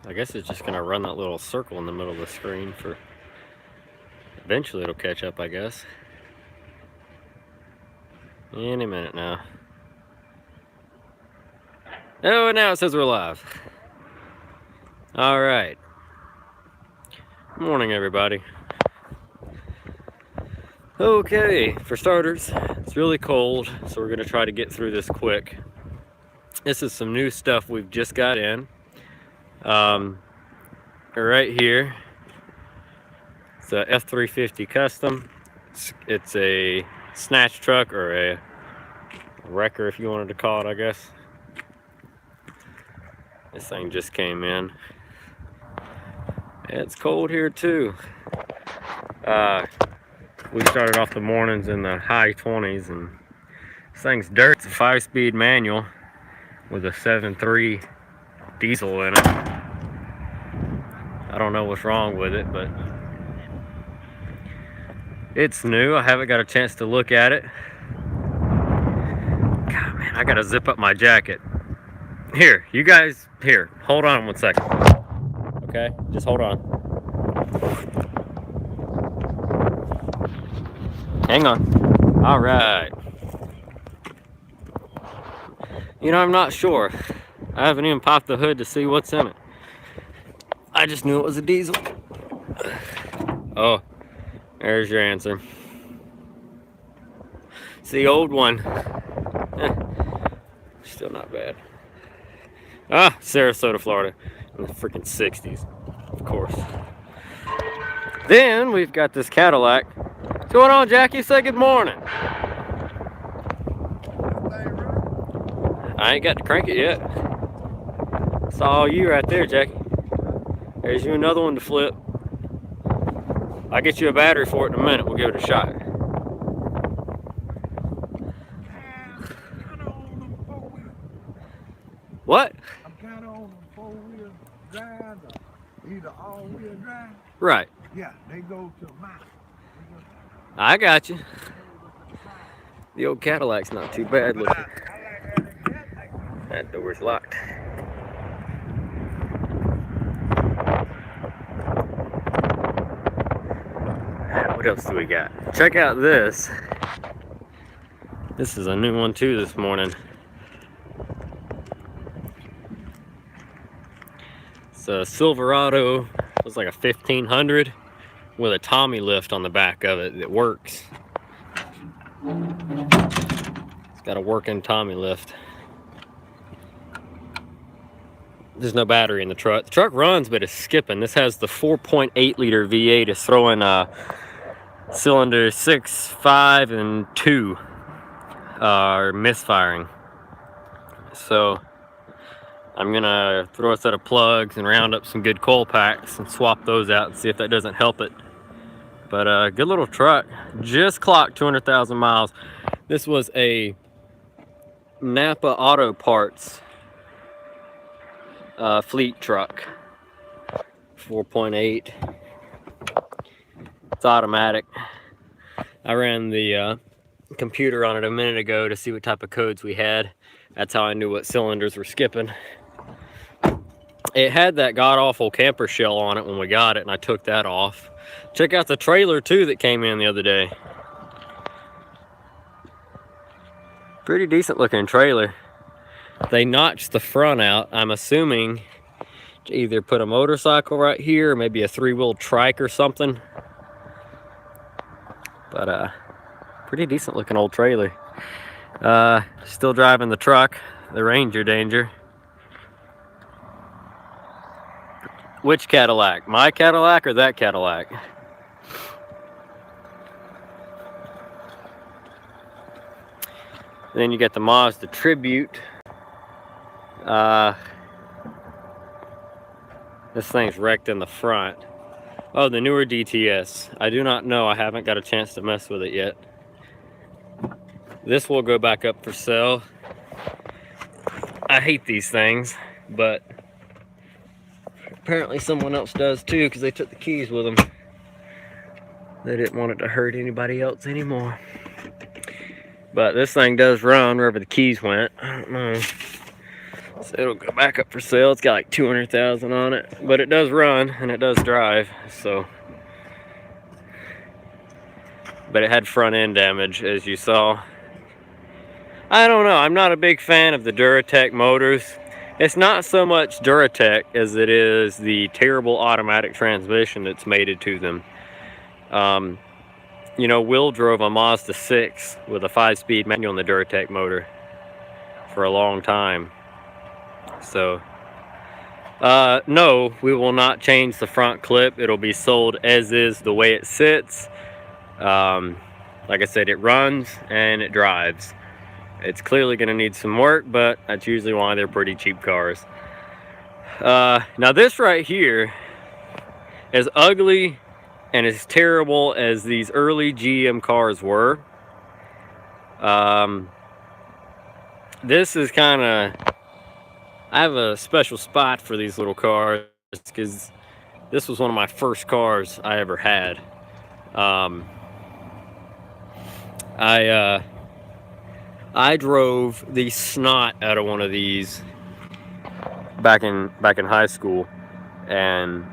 I guess it's just gonna run that little circle in the middle of the screen for... Eventually it'll catch up, I guess. Any minute now. Oh, and now it says we're live. All right. Good morning, everybody. Okay, for starters, it's really cold, so we're gonna try to get through this quick. This is some new stuff we've just got in. Right here, it's a F350 Custom. It's a snatch truck, or a wrecker if you wanted to call it, I guess. This thing just came in. It's cold here too. We started off the mornings in the high 20s, and this thing's dirt. It's a 5-speed manual with a 7.3 diesel in it. I don't know what's wrong with it, but it's new. I haven't got a chance to look at it. God, man, I gotta zip up my jacket. Here, you guys, here, hold on 1 second. Okay, just hold on. Hang on. All right. You know, I'm not sure. I haven't even popped the hood to see what's in it. I just knew it was a diesel. Oh, there's your answer. It's the old one. Still not bad. Ah, Sarasota, Florida, in the freaking 60s, of course. Then we've got this Cadillac. What's going on, Jackie? Say good morning. I ain't got to crank it yet. It's all you right there, Jackie. There's you another one to flip. I'll get you a battery for it in a minute. We'll give it a shot. What? I'm kind of on the 4-wheel drive, or either all-wheel drive. Right. Yeah, they go to mine. I got you. The old Cadillac's not too bad looking. That door's locked. What else do we got? Check out this. This is a new one too this morning. It's a Silverado. It's like a 1500 with a Tommy lift on the back of it that works. It's got a working Tommy lift. There's no battery in the truck. The truck runs, but it's skipping. This has the 4.8 liter V8. It's throwing cylinder 6, 5, and 2 are misfiring. So I'm gonna throw a set of plugs and round up some good coil packs and swap those out and see if that doesn't help it. But good little truck. Just clocked 200,000 miles. This was a Napa Auto Parts fleet truck. 4.8. It's automatic. I ran the computer on it a minute ago to see what type of codes we had. That's how I knew what cylinders were skipping. It had that god-awful camper shell on it when we got it, and I took that off. Check out the trailer too that came in the other day. Pretty decent looking trailer. They notched the front out. I'm assuming to either put a motorcycle right here or maybe a 3-wheel trike or something. But pretty decent looking old trailer. Still driving the truck, the Ranger Danger. Which Cadillac? My Cadillac or that Cadillac? Then you got the Mazda Tribute. This thing's wrecked in the front. Oh, the newer DTS. I do not know. I haven't got a chance to mess with it yet. This will go back up for sale. I hate these things, but apparently someone else does too, because they took the keys with them. They didn't want it to hurt anybody else anymore. But this thing does run wherever the keys went. I don't know. So it'll go back up for sale. It's got like 200,000 on it, but it does run and it does drive. So, but it had front end damage, as you saw. I don't know. I'm not a big fan of the Duratec motors. It's not so much Duratec as it is the terrible automatic transmission that's mated to them. You know, Will drove a Mazda 6 with a 5-speed manual on the Duratec motor for a long time. So, no, we will not change the front clip. It'll be sold as is, the way it sits. Like I said, it runs and it drives. It's clearly going to need some work, but that's usually why they're pretty cheap cars. Now this right here, as ugly and as terrible as these early GM cars were, this is kind of, I have a special spot for these little cars because this was one of my first cars I ever had. I drove the snot out of one of these back in high school, and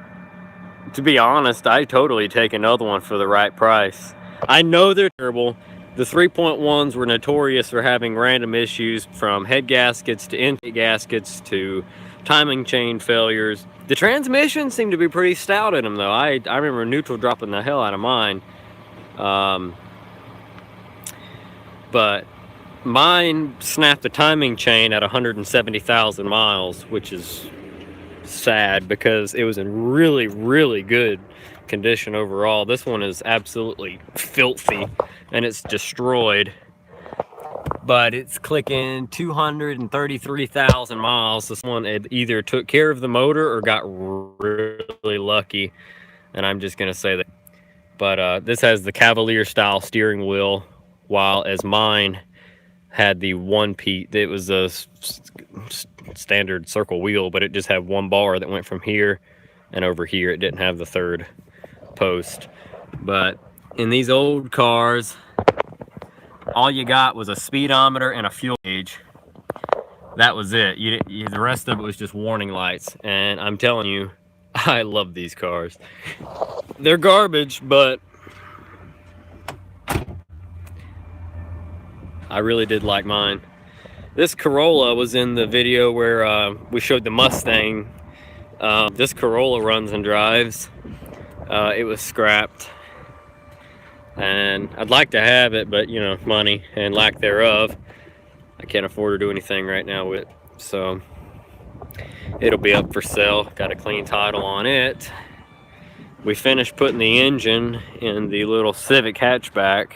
to be honest, I totally take another one for the right price. I know they're terrible. The 3.1s were notorious for having random issues, from head gaskets to intake gaskets to timing chain failures. The transmission seemed to be pretty stout in them though. I remember neutral dropping the hell out of mine. But mine snapped the timing chain at 170,000 miles, which is sad because it was in really, really good condition overall. This one is absolutely filthy and it's destroyed, but it's clicking 233,000 miles. This one, it either took care of the motor or got really lucky, and I'm just gonna say that. But this has the Cavalier style steering wheel, while as mine had the one piece. It was a standard circle wheel, but it just had one bar that went from here and over here. It didn't have the third post. But in these old cars, all you got was a speedometer and a fuel gauge. That was it. The rest of it was just warning lights. And I'm telling you, I love these cars. They're garbage, but I really did like mine. This Corolla was in the video where we showed the Mustang. This Corolla runs and drives. It was scrapped, and I'd like to have it, but you know, money and lack thereof, I can't afford to do anything right now with it. So it'll be up for sale. Got a clean title on it. We finished putting the engine in the little Civic hatchback,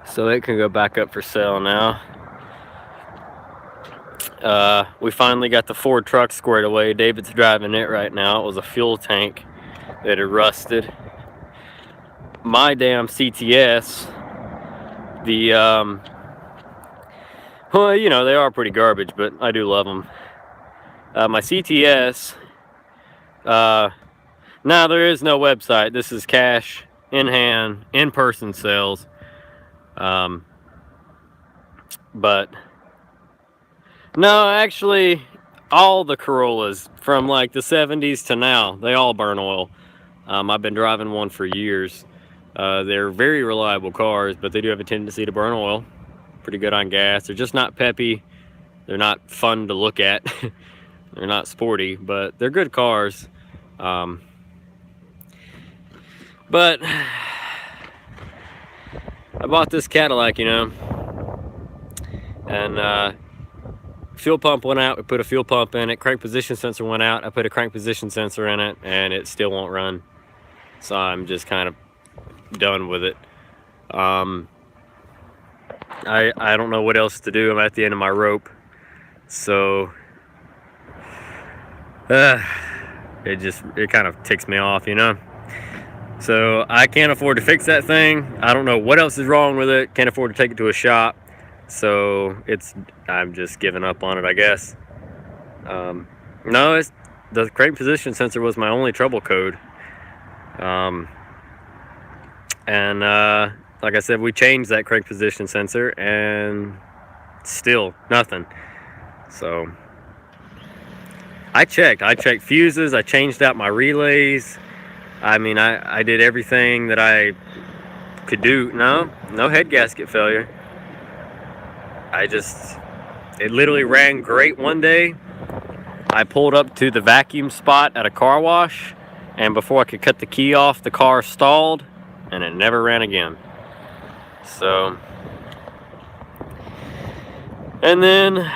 so it can go back up for sale now. We finally got the Ford truck squared away. David's driving it right now. It was a fuel tank that had rusted. My damn CTS, well, you know, they are pretty garbage, but I do love them. My CTS, now there is no website. This is cash, in hand, in-person sales. But no, actually, all the Corollas from like the 70s to now, they all burn oil. I've been driving one for years. They're very reliable cars, but they do have a tendency to burn oil. Pretty good on gas. They're just not peppy. They're not fun to look at. They're not sporty, but they're good cars. But I bought this Cadillac, you know, and fuel pump went out. We put a fuel pump in it. Crank position sensor went out. I put a crank position sensor in it, and it still won't run. So I'm just kind of done with it. I don't know what else to do. I'm at the end of my rope, so it kind of ticks me off, you know. So I can't afford to fix that thing. I don't know what else is wrong with it. Can't afford to take it to a shop. So I'm just giving up on it, I guess. No, the crank position sensor was my only trouble code. And like I said, we changed that crank position sensor, and Still nothing. So I checked fuses, I changed out my relays. I mean, I did everything that I could do. No head gasket failure. It literally ran great one day. I pulled up to the vacuum spot at a car wash, and before I could cut the key off, the car stalled, and it never ran again. So, and then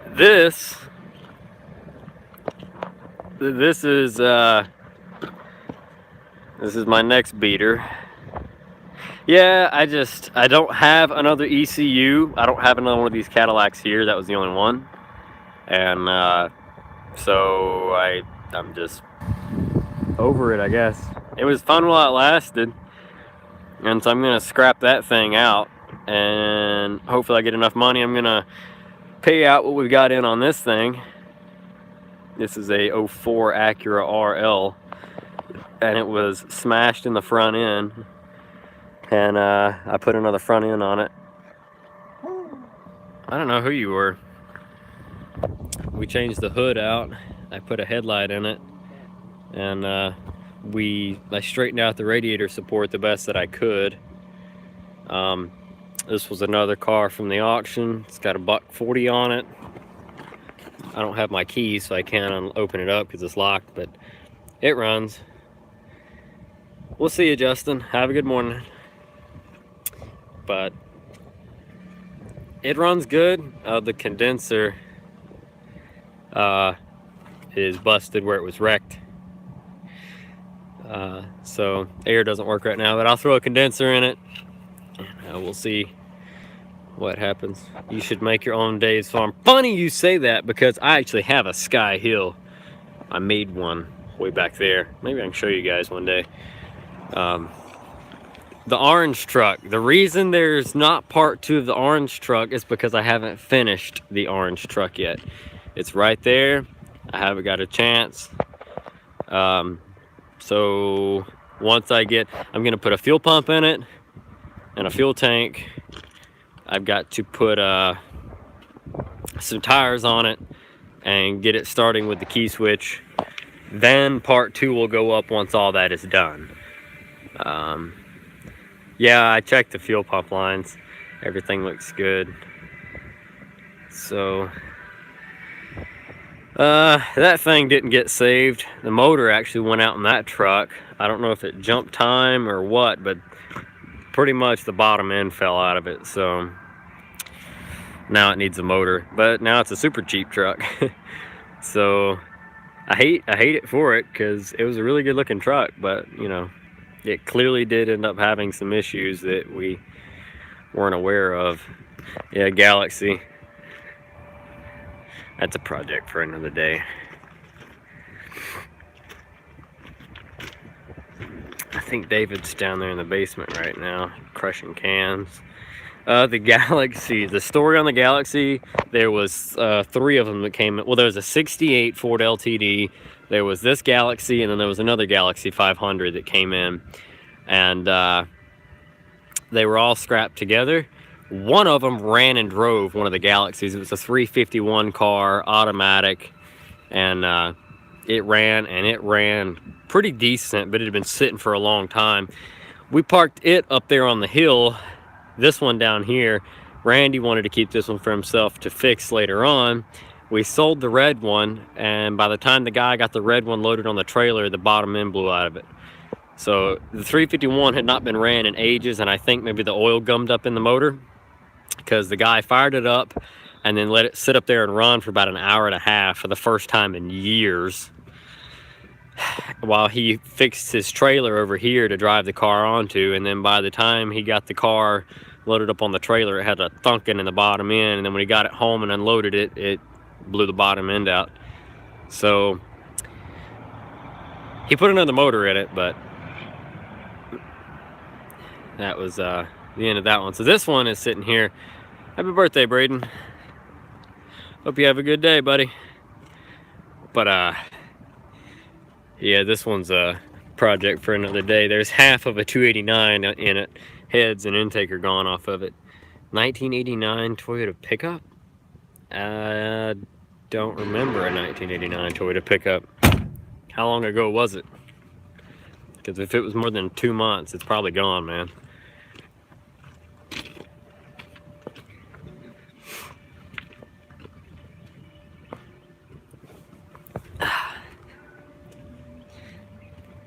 this is my next beater. Yeah, I don't have another ECU. I don't have another one of these Cadillacs here. That was the only one. And so I'm just over it, I guess. It was fun while it lasted. And so I'm going to scrap that thing out. And hopefully I get enough money. I'm going to pay out what we've got in on this thing. This is a 04 Acura RL. And it was smashed in the front end. And I put another front end on it. I don't know who you were. We changed the hood out. I put a headlight in it. And I straightened out the radiator support the best that I could. This was another car from the auction. It's got a $140 on it. I don't have my keys, so I can't open it up because it's locked, but it runs. We'll see you, Justin. Have a good morning. But it runs good. The condenser is busted where it was wrecked. So air doesn't work right now, but I'll throw a condenser in it. We'll see what happens. You should make your own Dave's Farm. Funny you say that, because I actually have a Sky Hill. I made one way back there. Maybe I can show you guys one day. The orange truck. The reason there's not part 2 of the orange truck is because I haven't finished the orange truck yet. It's right there. I haven't got a chance. So once I'm gonna put a fuel pump in it and a fuel tank. I've got to put some tires on it and get it starting with the key switch. Then part 2 will go up once all that is done. Yeah, I checked the fuel pump lines. Everything looks good. So that thing didn't get saved. The motor actually went out in that truck. I don't know if it jumped time or what, but pretty much the bottom end fell out of it. So now it needs a motor, but now it's a super cheap truck. So I hate it for it, because it was a really good looking truck, but you know, it clearly did end up having some issues that we weren't aware of. Yeah, Galaxy. That's a project for another day. I think David's down there in the basement right now, crushing cans. The Galaxy, the story on the Galaxy, there was 3 of them that came in. Well, there was a 68 Ford LTD, there was this Galaxy, and then there was another Galaxy 500 that came in. And they were all scrapped together. One of them ran and drove one of the Galaxies. It was a 351 car, automatic. And it ran pretty decent, but it had been sitting for a long time. We parked it up there on the hill. This one down here, Randy wanted to keep this one for himself to fix later on. We sold the red one, and by the time the guy got the red one loaded on the trailer, the bottom end blew out of it. So the 351 had not been ran in ages, and I think maybe the oil gummed up in the motor, because the guy fired it up and then let it sit up there and run for about an hour and a half for the first time in years, while he fixed his trailer over here to drive the car onto. And then by the time he got the car loaded up on the trailer, it had a thunking in the bottom end, and then when he got it home and unloaded it, it blew the bottom end out. So he put another motor in it, but that was the end of that one. So this one is sitting here. Happy birthday, Braden. Hope you have a good day, buddy. But yeah, this one's a project for another day. There's half of a 289 in it. Heads and intake are gone off of it. 1989 Toyota pickup. I don't remember a 1989 Toyota pickup. How long ago was it? Because if it was more than 2 months, it's probably gone, man.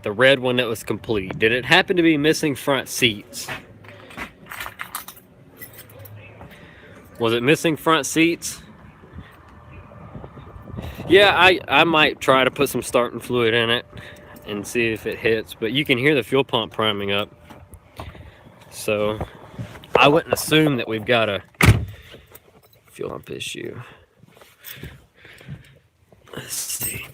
The red one that was complete. Did it happen to be missing front seats? Was it missing front seats? Yeah, I might try to put some starting fluid in it and see if it hits, but you can hear the fuel pump priming up. So I wouldn't assume that we've got a fuel pump issue. Let's see.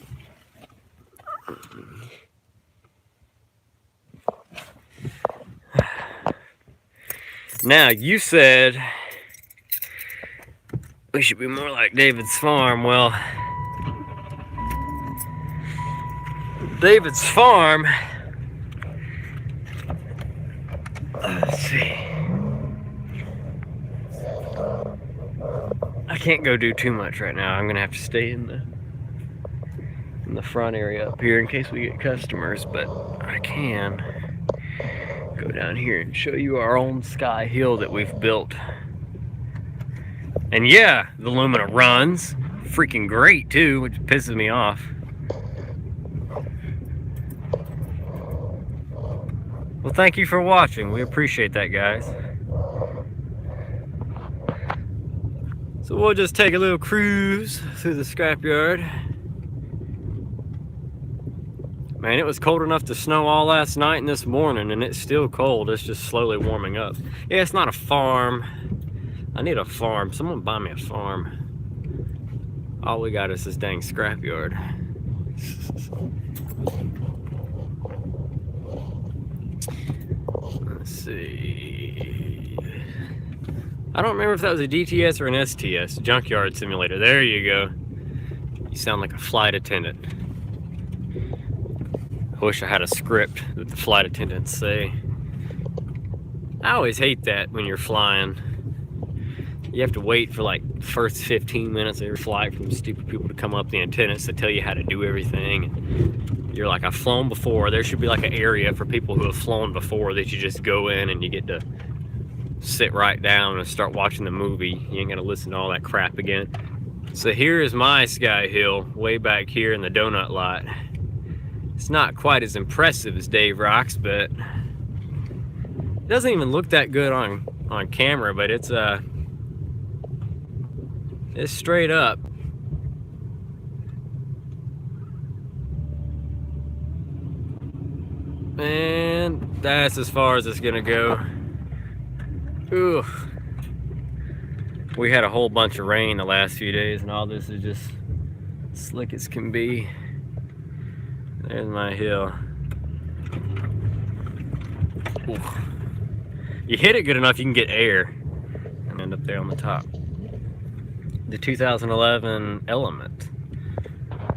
Now, you said we should be more like David's farm. Well, David's farm, let's see. I can't go do too much right now. I'm gonna have to stay in the front area up here in case we get customers, but I can go down here and show you our own sky hill that we've built. And yeah, the Lumina runs freaking great too, which pisses me off. Well, thank you for watching. We appreciate that, guys. So we'll just take a little cruise through the scrapyard. Man, it was cold enough to snow all last night and this morning, and it's still cold. It's just slowly warming up. Yeah, it's not a farm. I need a farm. Someone buy me a farm. All we got is this dang scrapyard. Let's see. I don't remember if that was a DTS or an STS. Junkyard Simulator. There you go. You sound like a flight attendant. I wish I had a script that the flight attendants say. I always hate that when you're flying. You have to wait for like the first 15 minutes of your flight for them stupid people to come up the antennas to tell you how to do everything. And you're like, I've flown before. There should be like an area for people who have flown before that you just go in and you get to sit right down and start watching the movie. You ain't gotta listen to all that crap again. So here is my sky hill way back here in the donut lot. It's not quite as impressive as Dave Rock's, but it doesn't even look that good on camera, but it's straight up. And that's as far as it's gonna go. Ooh. We had a whole bunch of rain the last few days, and all this is just slick as can be. There's my hill. Ooh. You hit it good enough, you can get air and end up there on the top. The 2011 Element.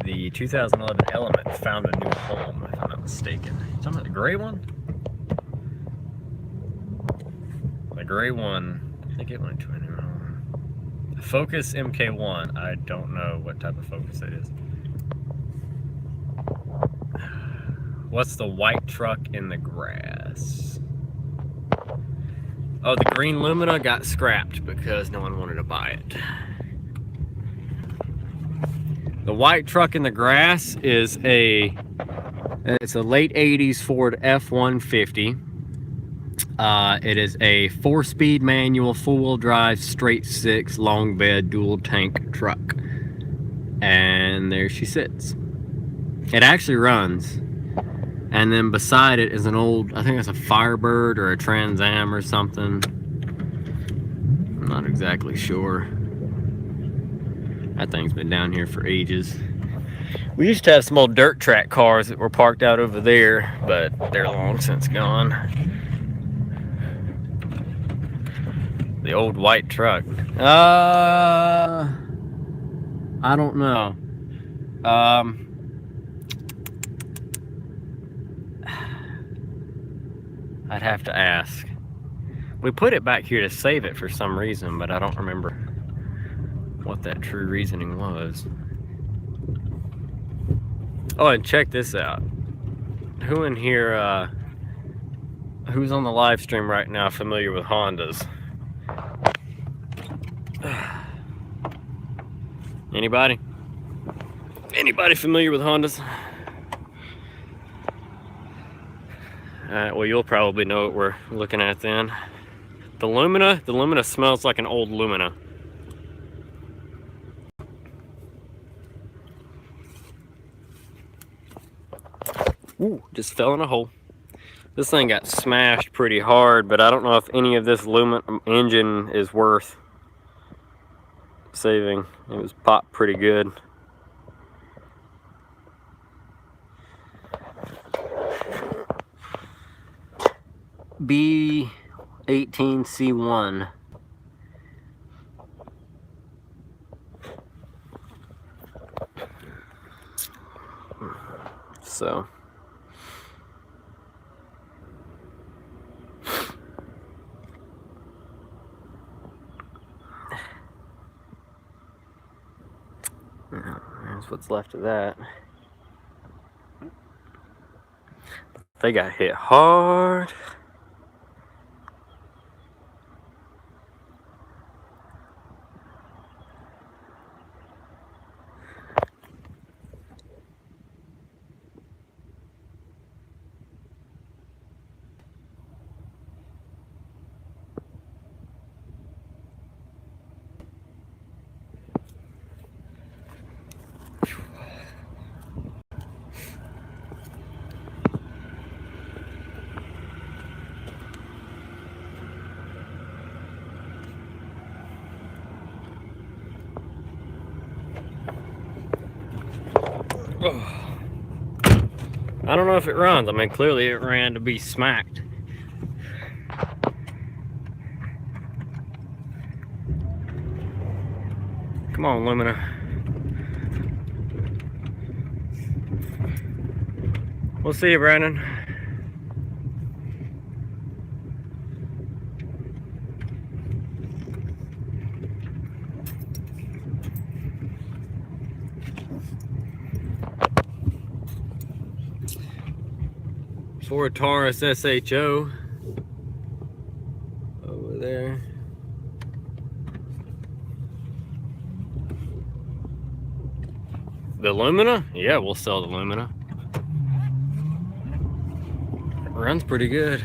The 2011 Element found a new home, if I'm not mistaken. Talking about the gray one? The gray one, I think it went to a new home. The Focus MK1, I don't know what type of Focus that is. What's the white truck in the grass? Oh, the green Lumina got scrapped because no one wanted to buy it. The white truck in the grass is it's a late 80s Ford F-150. It is a 4-speed manual, 4-wheel drive, straight 6, long bed, dual tank truck. And there she sits. It actually runs. And then beside it is an old, I think it's a Firebird or a Trans Am or something. I'm not exactly sure. That thing's been down here for ages. We used to have some old dirt track cars that were parked out over there, but they're long since gone. The old white truck. I don't know. I'd have to ask. We put it back here to save it for some reason, but I don't remember what that true reasoning was. Oh, and check this out. Who in here, who's on the live stream right now familiar with Hondas? Anybody? Anybody familiar with Hondas? Alright, well, you'll probably know what we're looking at then. The Lumina smells like an old Lumina. Ooh, just fell in a hole. This thing got smashed pretty hard, but I don't know if any of this Lumina engine is worth saving. It was popped pretty good. B18C1. So there's what's left of that. They got hit hard. I don't know if it runs. I mean, clearly it ran to be smacked. Come on, Lumina. We'll see you, Brandon. Ford Taurus SHO over there. The Lumina? Yeah, we'll sell the Lumina. It runs pretty good.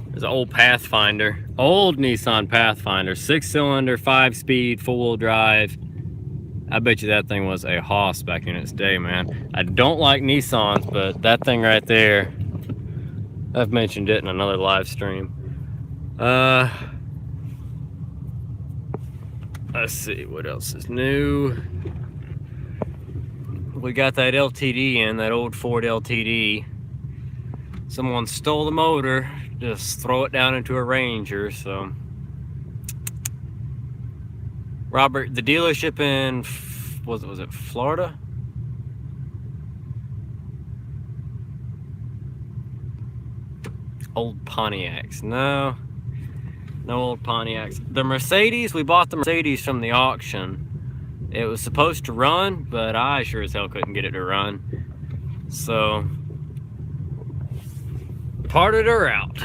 There's an old Pathfinder, old Nissan Pathfinder, 6-cylinder, 5-speed, 4-wheel drive. I bet you that thing was a hoss back in its day, man. I don't like Nissans, but that thing right there, I've mentioned it in another live stream. Let's see, what else is new? We got that LTD in, that old Ford LTD. Someone stole the motor, just throw it down into a Ranger, so. Robert, the dealership in, was it Florida? Old Pontiacs, no old Pontiacs. The Mercedes, we bought the Mercedes from the auction. It was supposed to run, but I sure as hell couldn't get it to run. So, parted her out.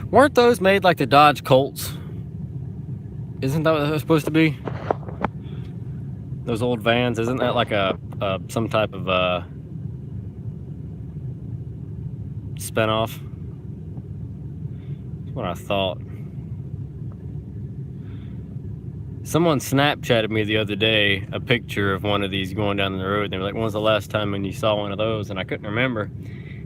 Weren't those made like the Dodge Colts? Isn't that what they're supposed to be? Those old vans, isn't that like a some type of spinoff? That's what I thought. Someone Snapchatted me the other day a picture of one of these going down the road. They were like, "When was the last time when you saw one of those?" And I couldn't remember.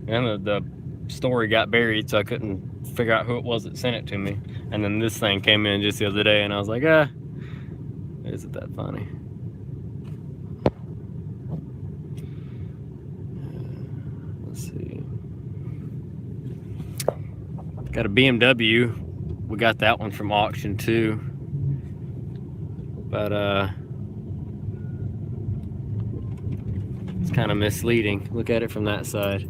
And the story got buried, so I couldn't figure out who it was that sent it to me. And then this thing came in just the other day, and I was like, isn't that funny? Let's see. Got a BMW we got that one from auction too. But it's kind of misleading. Look at it from that side.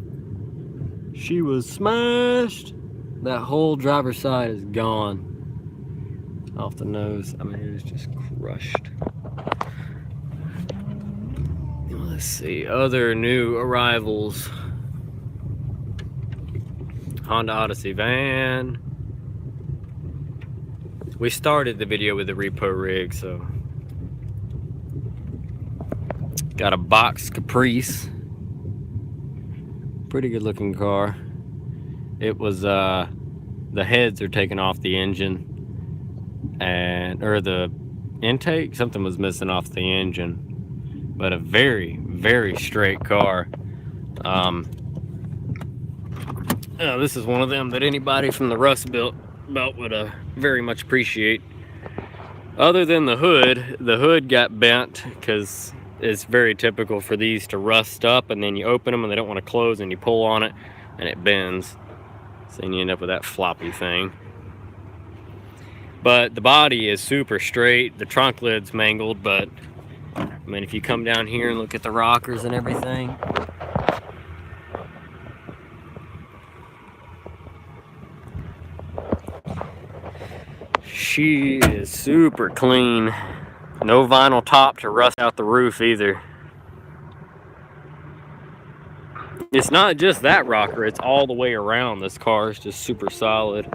She was smashed. That whole driver's side is gone off the nose. I mean, it was just crushed. Let's see, other new arrivals. Honda Odyssey van. We started the video with the repo rig, so. Got a box Caprice. Pretty good looking car. It was, the heads are taken off the engine. Or the intake, something was missing off the engine. But a very, very straight car. This is one of them that anybody from the Rust Belt would very much appreciate. Other than the hood got bent because it's very typical for these to rust up, and then you open them and they don't want to close, and you pull on it and it bends. So then you end up with that floppy thing. But the body is super straight. The trunk lid's mangled, but I mean, if you come down here and look at the rockers and everything, she is super clean. No vinyl top to rust out the roof either. It's not just that rocker, it's all the way around. This car is just super solid.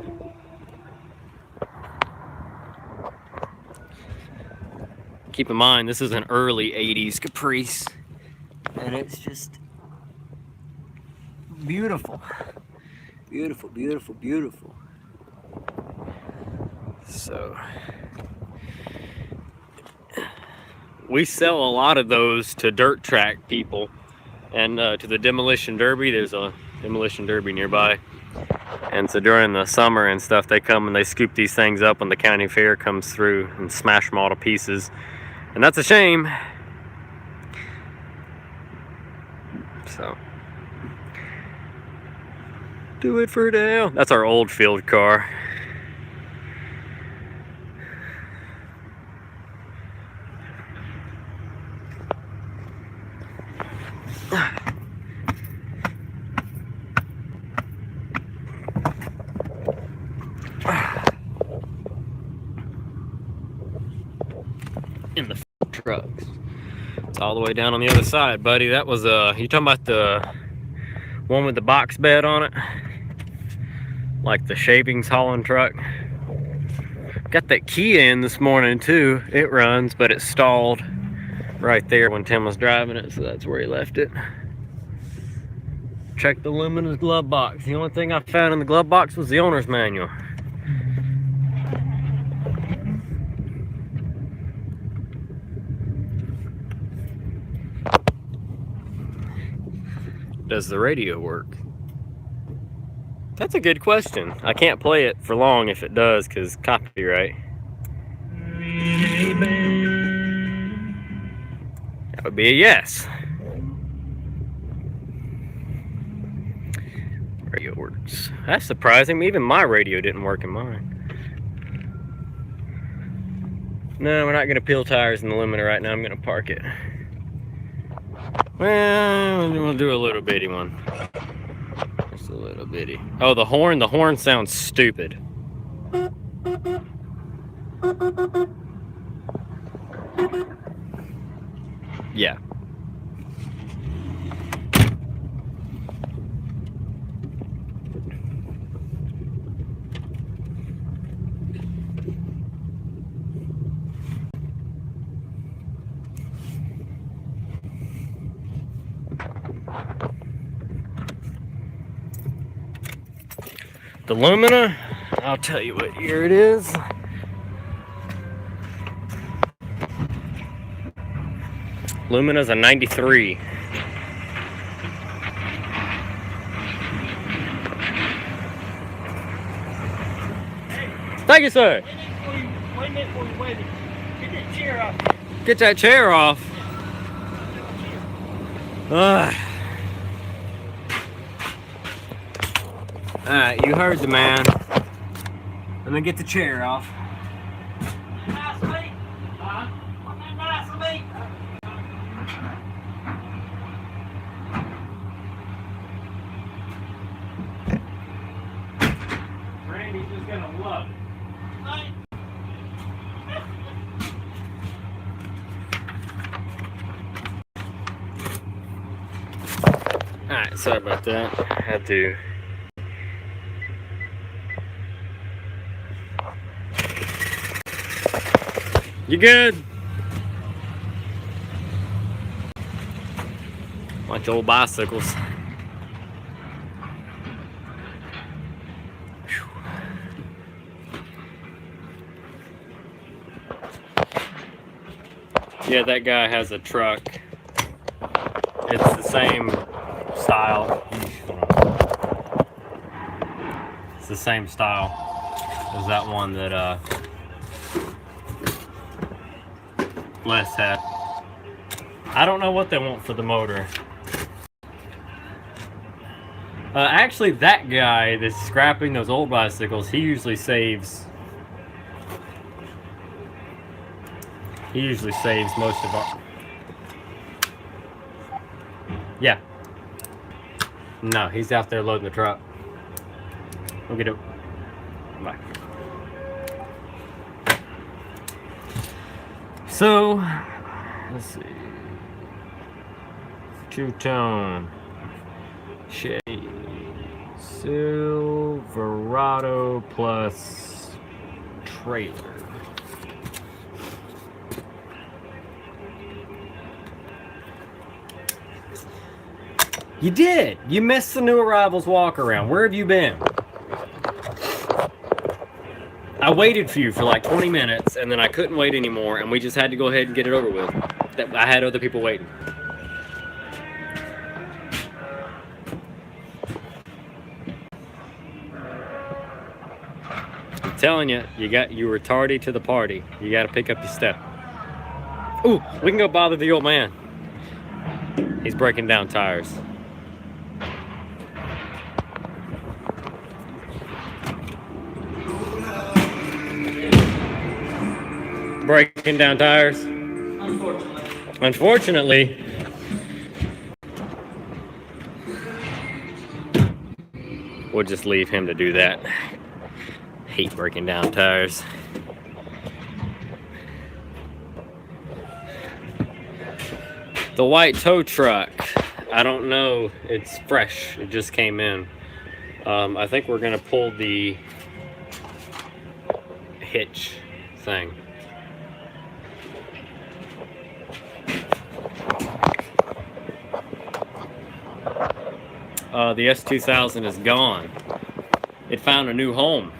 Keep in mind, this is an early 80s Caprice, and it's just beautiful. Beautiful, beautiful, beautiful. So, we sell a lot of those to dirt track people, and to the demolition derby. There's a demolition derby nearby. And so during the summer and stuff, they come and they scoop these things up when the county fair comes through and smash them all to pieces. And that's a shame. So, do it for now. That's our old field car. In the trucks. It's all the way down on the other side, buddy. That was you talking about the one with the box bed on it? Like the shavings hauling truck. Got that Kia in this morning too. It runs, but it stalled right there when Tim was driving it, so that's where he left it. Check the Lumina's glove box. The only thing I found in the glove box was the owner's manual. Does the radio work? That's a good question. I can't play it for long if it does, because copyright. That would be a yes. Radio works. That's surprising. Even my radio didn't work in mine. No, we're not going to peel tires in the Lumina right now. I'm going to park it. Well, we'll do a little bitty one. Just a little bitty. Oh, the horn sounds stupid. Yeah. The Lumina, I'll tell you what year it is. Lumina's a 93. Thank you, sir. Wait a minute before you wait. Get that chair off. Get that chair off. Alright, you heard the man. And then get the chair off. Randy's just gonna love it. Alright, sorry about that. I had to. You good? Bunch of old bicycles. Yeah, that guy has a truck. It's the same style. It's the same style as that one that Les had. I don't know what they want for the motor. Actually, that guy that's scrapping those old bicycles, he usually saves most of our... Yeah. No, he's out there loading the truck. Look at it. Bye. So, let's see. Two-tone. Shade. Silverado plus trailer. You did! You missed the new arrivals walk around. Where have you been? I waited for you for like 20 minutes and then I couldn't wait anymore and we just had to go ahead and get it over with. I had other people waiting. I'm telling you, you were tardy to the party. You got to pick up your step. Ooh, we can go bother the old man. He's breaking down tires. Breaking down tires? Unfortunately. We'll just leave him to do that. Hate breaking down tires. The white tow truck, I don't know, it's fresh, it just came in. I think we're gonna pull the hitch thing. The S2000 is gone. It found a new home.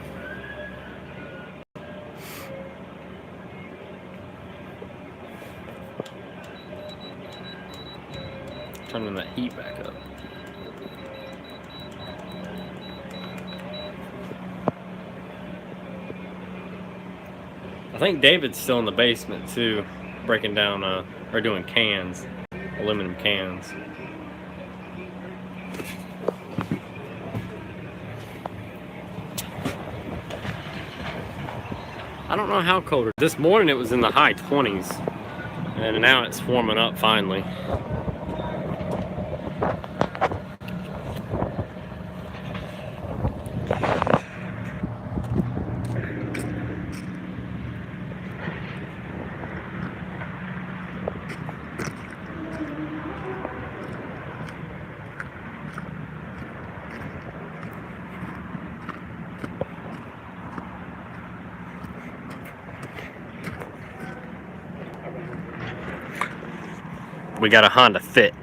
Turning that heat back up. I think David's still in the basement too, breaking down or doing cans, aluminum cans. I don't know how cold. This morning it was in the high 20s, and now it's warming up finally. We got a Honda Fit.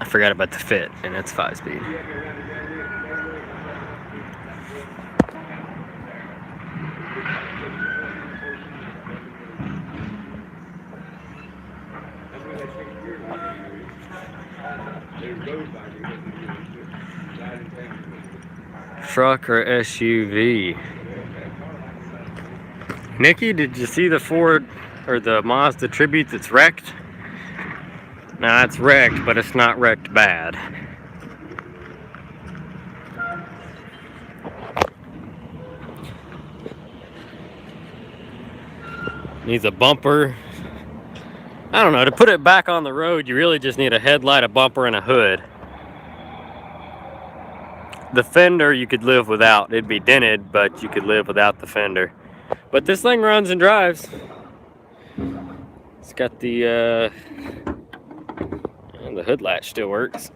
I forgot about the Fit, and it's 5-speed. Truck or SUV? Nikki, did you see the Ford or the Mazda Tribute that's wrecked? Now it's wrecked, but it's not wrecked bad. Needs a bumper. I don't know, to put it back on the road, you really just need a headlight, a bumper, and a hood. The fender you could live without. It'd be dented, but you could live without the fender. But this thing runs and drives. It's got the and the hood latch still works.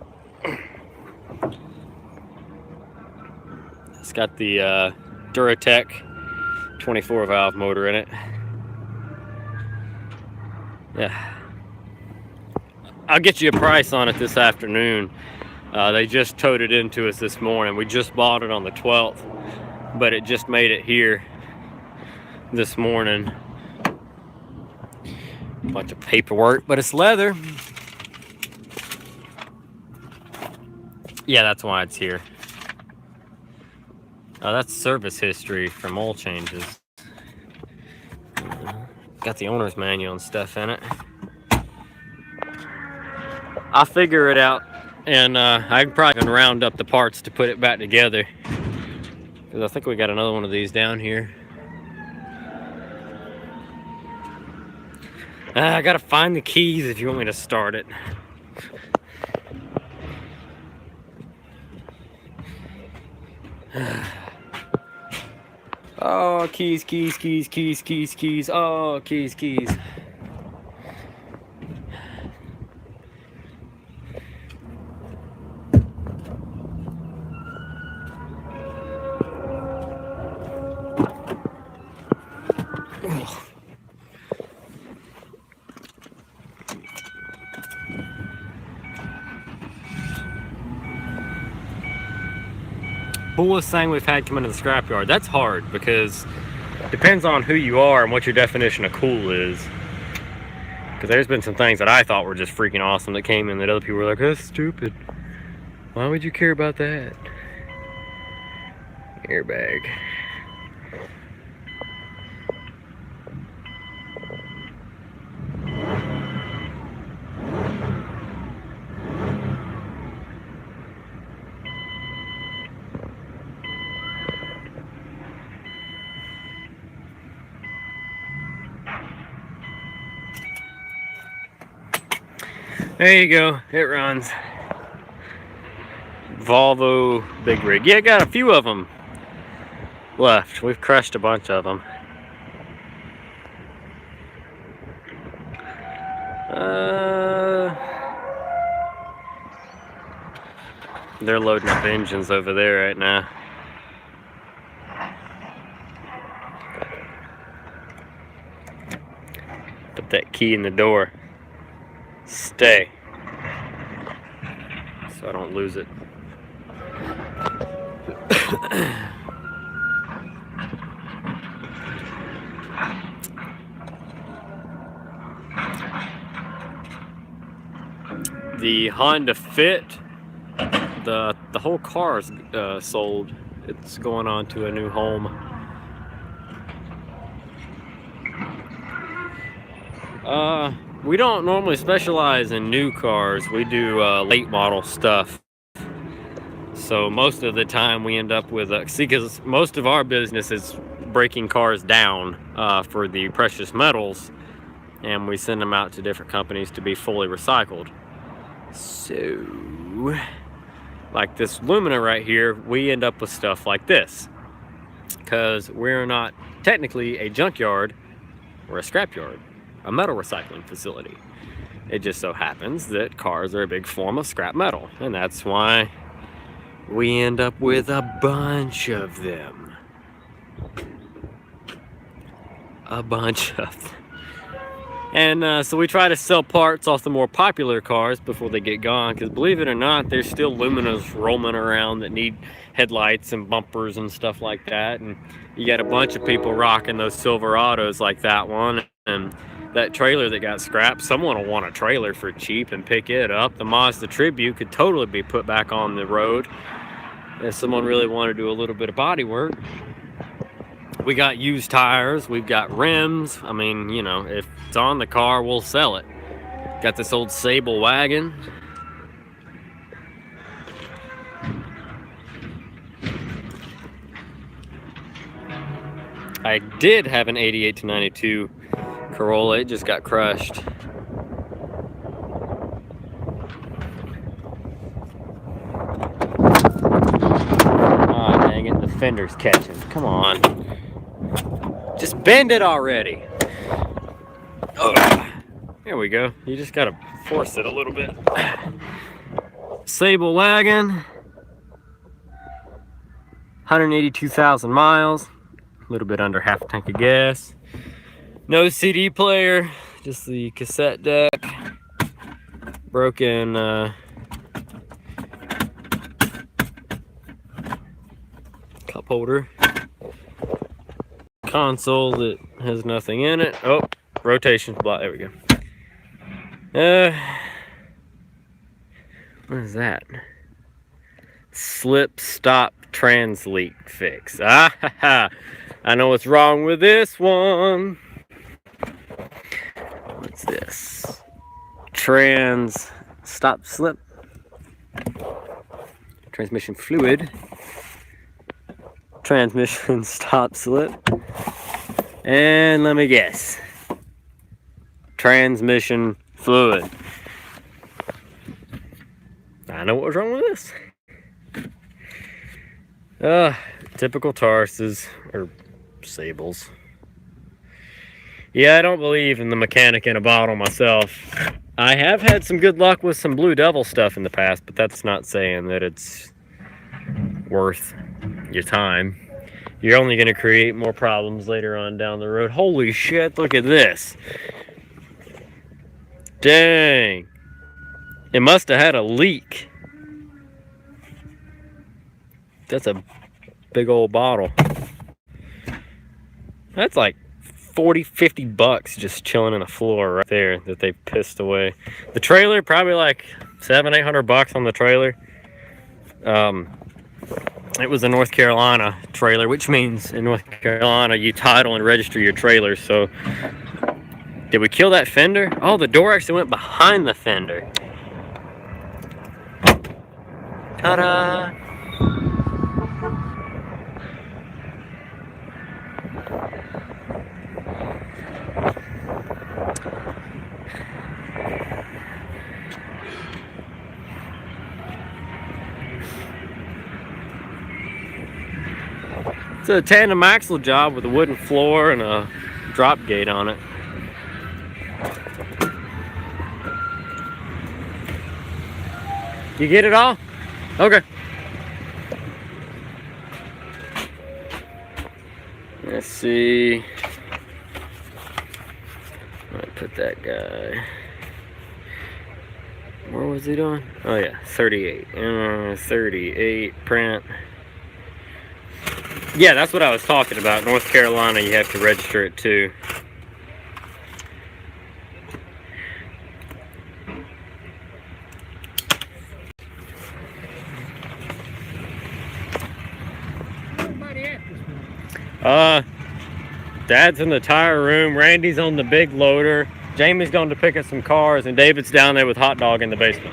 It's got the Duratec 24 valve motor in it. Yeah. I'll get you a price on it this afternoon. They just towed it into us this morning. We just bought it on the 12th, but it just made it here this morning. Bunch of paperwork, but it's leather. Yeah, that's why it's here. That's service history from oil changes. Got the owner's manual and stuff in it. I'll figure it out, and I can probably even round up the parts to put it back together, because I think we got another one of these down here. I gotta find the keys if you want me to start it. Oh, keys, keys, keys, keys, keys, keys. Oh, keys, keys. Coolest thing we've had come into the scrapyard. That's hard because it depends on who you are and what your definition of cool is. Because there's been some things that I thought were just freaking awesome that came in that other people were like, that's stupid. Why would you care about that? Airbag. There you go, it runs. Volvo big rig. Yeah, got a few of them left. We've crushed a bunch of them. They're loading up engines over there right now. Put that key in the door. Stay, so I don't lose it. The Honda Fit, the whole car is sold. It's going on to a new home. We don't normally specialize in new cars. We do late model stuff. So most of the time we end up with, because most of our business is breaking cars down for the precious metals, and we send them out to different companies to be fully recycled. So, like this Lumina right here, we end up with stuff like this, because we're not technically a junkyard, we're a scrapyard. A metal recycling facility. It just so happens that cars are a big form of scrap metal, and that's why we end up with a bunch of them. A bunch of them. And so we try to sell parts off the more popular cars before they get gone, because believe it or not, there's still Luminas roaming around that need headlights and bumpers and stuff like that, and you got a bunch of people rocking those Silverados like that one, and that trailer that got scrapped, someone will want a trailer for cheap and pick it up. The Mazda Tribute could totally be put back on the road if someone really wanted to do a little bit of body work. We got used tires, we've got rims. I mean, you know, if it's on the car, we'll sell it. Got this old Sable wagon. I did have an 88 to 92 Corolla, it just got crushed. Oh, dang it, the fender's catching. Come on. Just bend it already. Oh, there we go. You just gotta force it a little bit. Sable wagon. 182,000 miles. A little bit under half a tank of gas. No CD player, just the cassette deck. Broken cup holder. Console that has nothing in it. Oh, rotation block. There we go. What is that? Slip stop trans leak fix. Ah ha ha. I know what's wrong with this one. What's this? Trans stop slip. Transmission fluid. Transmission stop slip. And let me guess. Transmission fluid. I know what was wrong with this. Typical Tarses or Sables. Yeah, I don't believe in the mechanic in a bottle myself. I have had some good luck with some Blue Devil stuff in the past, but that's not saying that it's worth your time. You're only going to create more problems later on down the road. Holy shit, look at this. Dang. It must have had a leak. That's a big old bottle. That's like 40, 50 bucks just chilling in the floor right there that they pissed away. The trailer, probably like 700, 800 bucks on the trailer. It was a North Carolina trailer, which means in North Carolina you title and register your trailer. So did we kill that fender? Oh, the door actually went behind the fender. Ta-da! It's a tandem axle job with a wooden floor and a drop gate on it. You get it all? Okay. Let's see. I'll put that guy. Where was he doing? Oh yeah, 38. 38 print. Yeah, that's what I was talking about. North Carolina, you have to register it too. Dad's in the tire room. Randy's on the big loader. Jamie's going to pick up some cars, and David's down there with hot dog in the basement.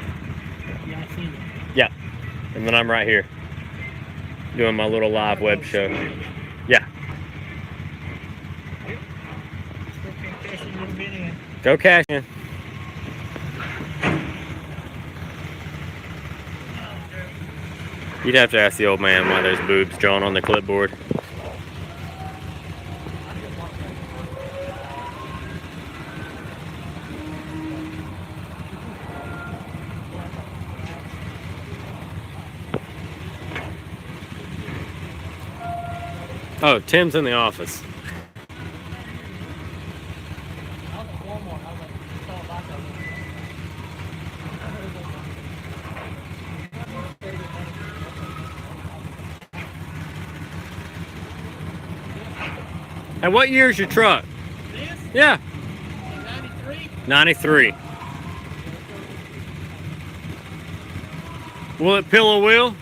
Yeah, I see it. Yeah, and then I'm right here doing my little live web show. Yeah. Go cash in. You'd have to ask the old man why there's boobs drawn on the clipboard. Oh, Tim's in the office. And what year is your truck? This? Yeah. 93? 93. Will it pillow wheel?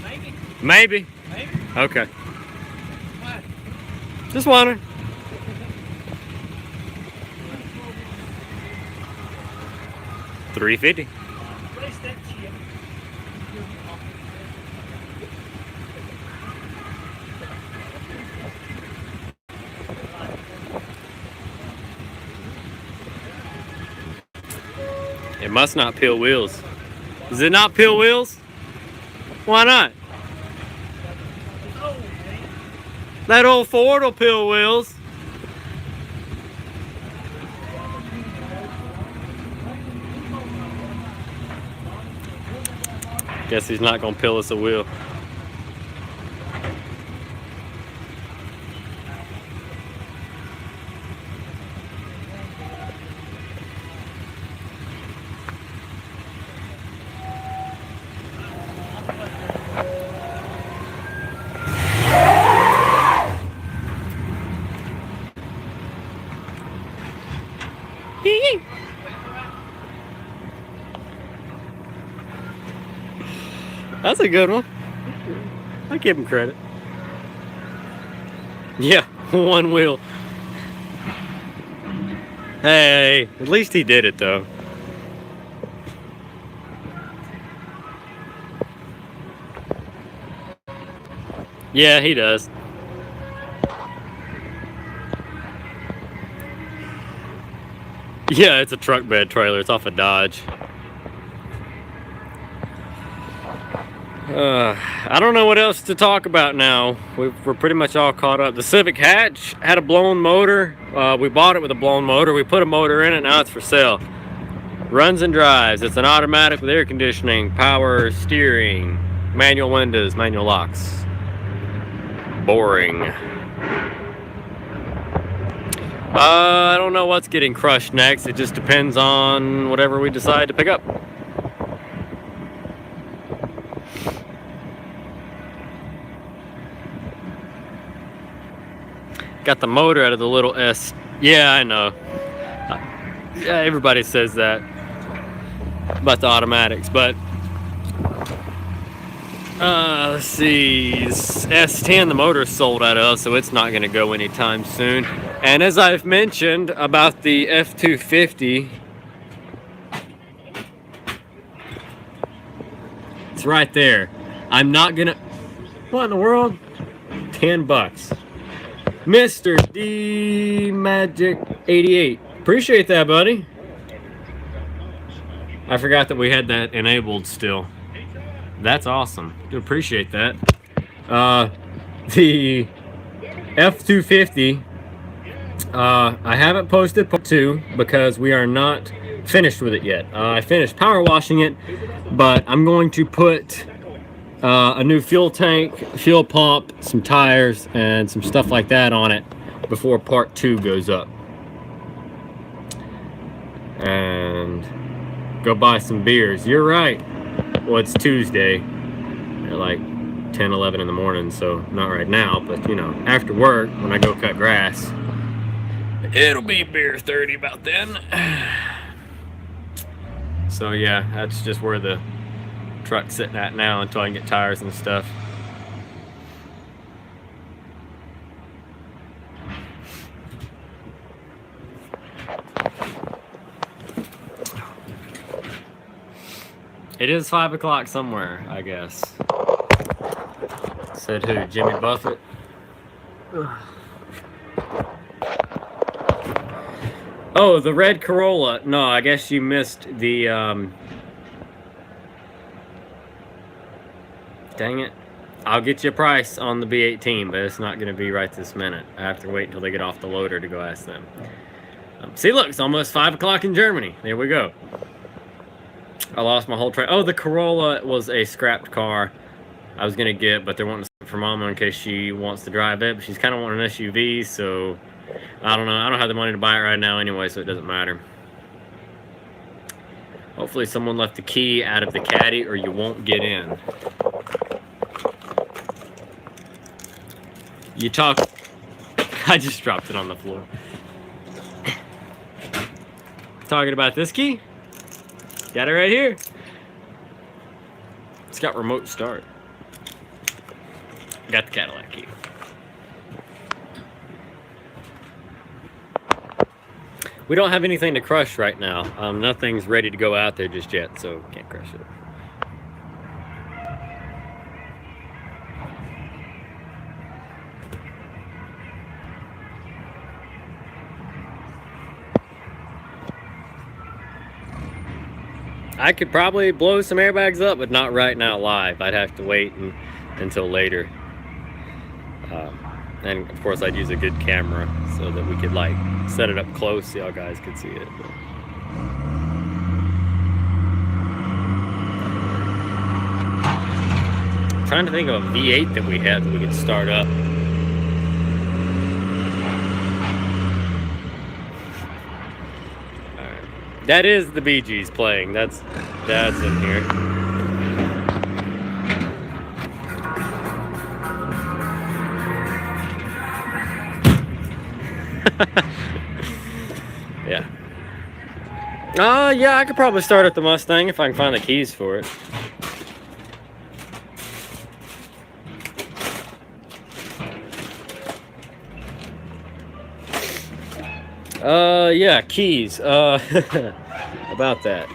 Maybe. Maybe. Maybe. Okay. What? Just wondering. $350. Race that shit. It must not peel wheels. Does it not peel wheels? Why not? That old Ford will peel wheels. Guess he's not gonna peel us a wheel. That's a good one. I give him credit. Yeah, one wheel. Hey, at least he did it though. Yeah, he does. Yeah, it's a truck bed trailer. It's off a Dodge. I don't know what else to talk about now. We're pretty much all caught up. The Civic Hatch had a blown motor. We bought it with a blown motor. We put a motor in it. Now it's for sale. Runs and drives. It's an automatic with air conditioning, power steering, manual windows, manual locks. Boring. I don't know what's getting crushed next. It just depends on whatever we decide to pick up. Got the motor out of the little S. Yeah, I know. Yeah, everybody says that about the automatics, but let's see. S10, the motor's sold out of, so it's not going to go anytime soon. And as I've mentioned about the F250, it's right there. I'm not gonna. What in the world? $10. Mr. D Magic 88. Appreciate that, buddy. I forgot that we had that enabled still. That's awesome. Do appreciate that. The F250. I haven't posted part 2 because we are not finished with it yet. I finished power washing it, but I'm going to put a new fuel tank, fuel pump, some tires, and some stuff like that on it before part 2 goes up. And go buy some beers. You're right. Well, it's Tuesday at like 10, 11 in the morning, so not right now, but you know, after work when I go cut grass, it'll be beer 30 about then. So yeah, that's just where the truck's sitting at now until I can get tires and stuff. It is 5 o'clock somewhere, I guess. Said who? Jimmy Buffett? Oh, the red Corolla. No, I guess you missed the, dang it. I'll get you a price on the B18, but it's not going to be right this minute. I have to wait until they get off the loader to go ask them. See, look, it's almost 5 o'clock in Germany. There we go. I lost my whole train. Oh, the Corolla was a scrapped car I was going to get, but they're wanting to for Mama in case she wants to drive it. But she's kind of wanting an SUV, so I don't know. I don't have the money to buy it right now anyway, so it doesn't matter. Hopefully someone left the key out of the caddy or you won't get in. You talk... I just dropped it on the floor. Talking about this key? Got it right here. It's got remote start. Got the Cadillac key. We don't have anything to crush right now. Nothing's ready to go out there just yet, so can't crush it. I could probably blow some airbags up, but not right now live. I'd have to wait until later. And of course I'd use a good camera so that we could like set it up close so y'all guys could see it. But I'm trying to think of a V8 that we had that we could start up. Alright. That is the Bee Gees playing. Dad's in here. Yeah. Yeah, I could probably start up the Mustang if I can find the keys for it. Yeah, keys. About that.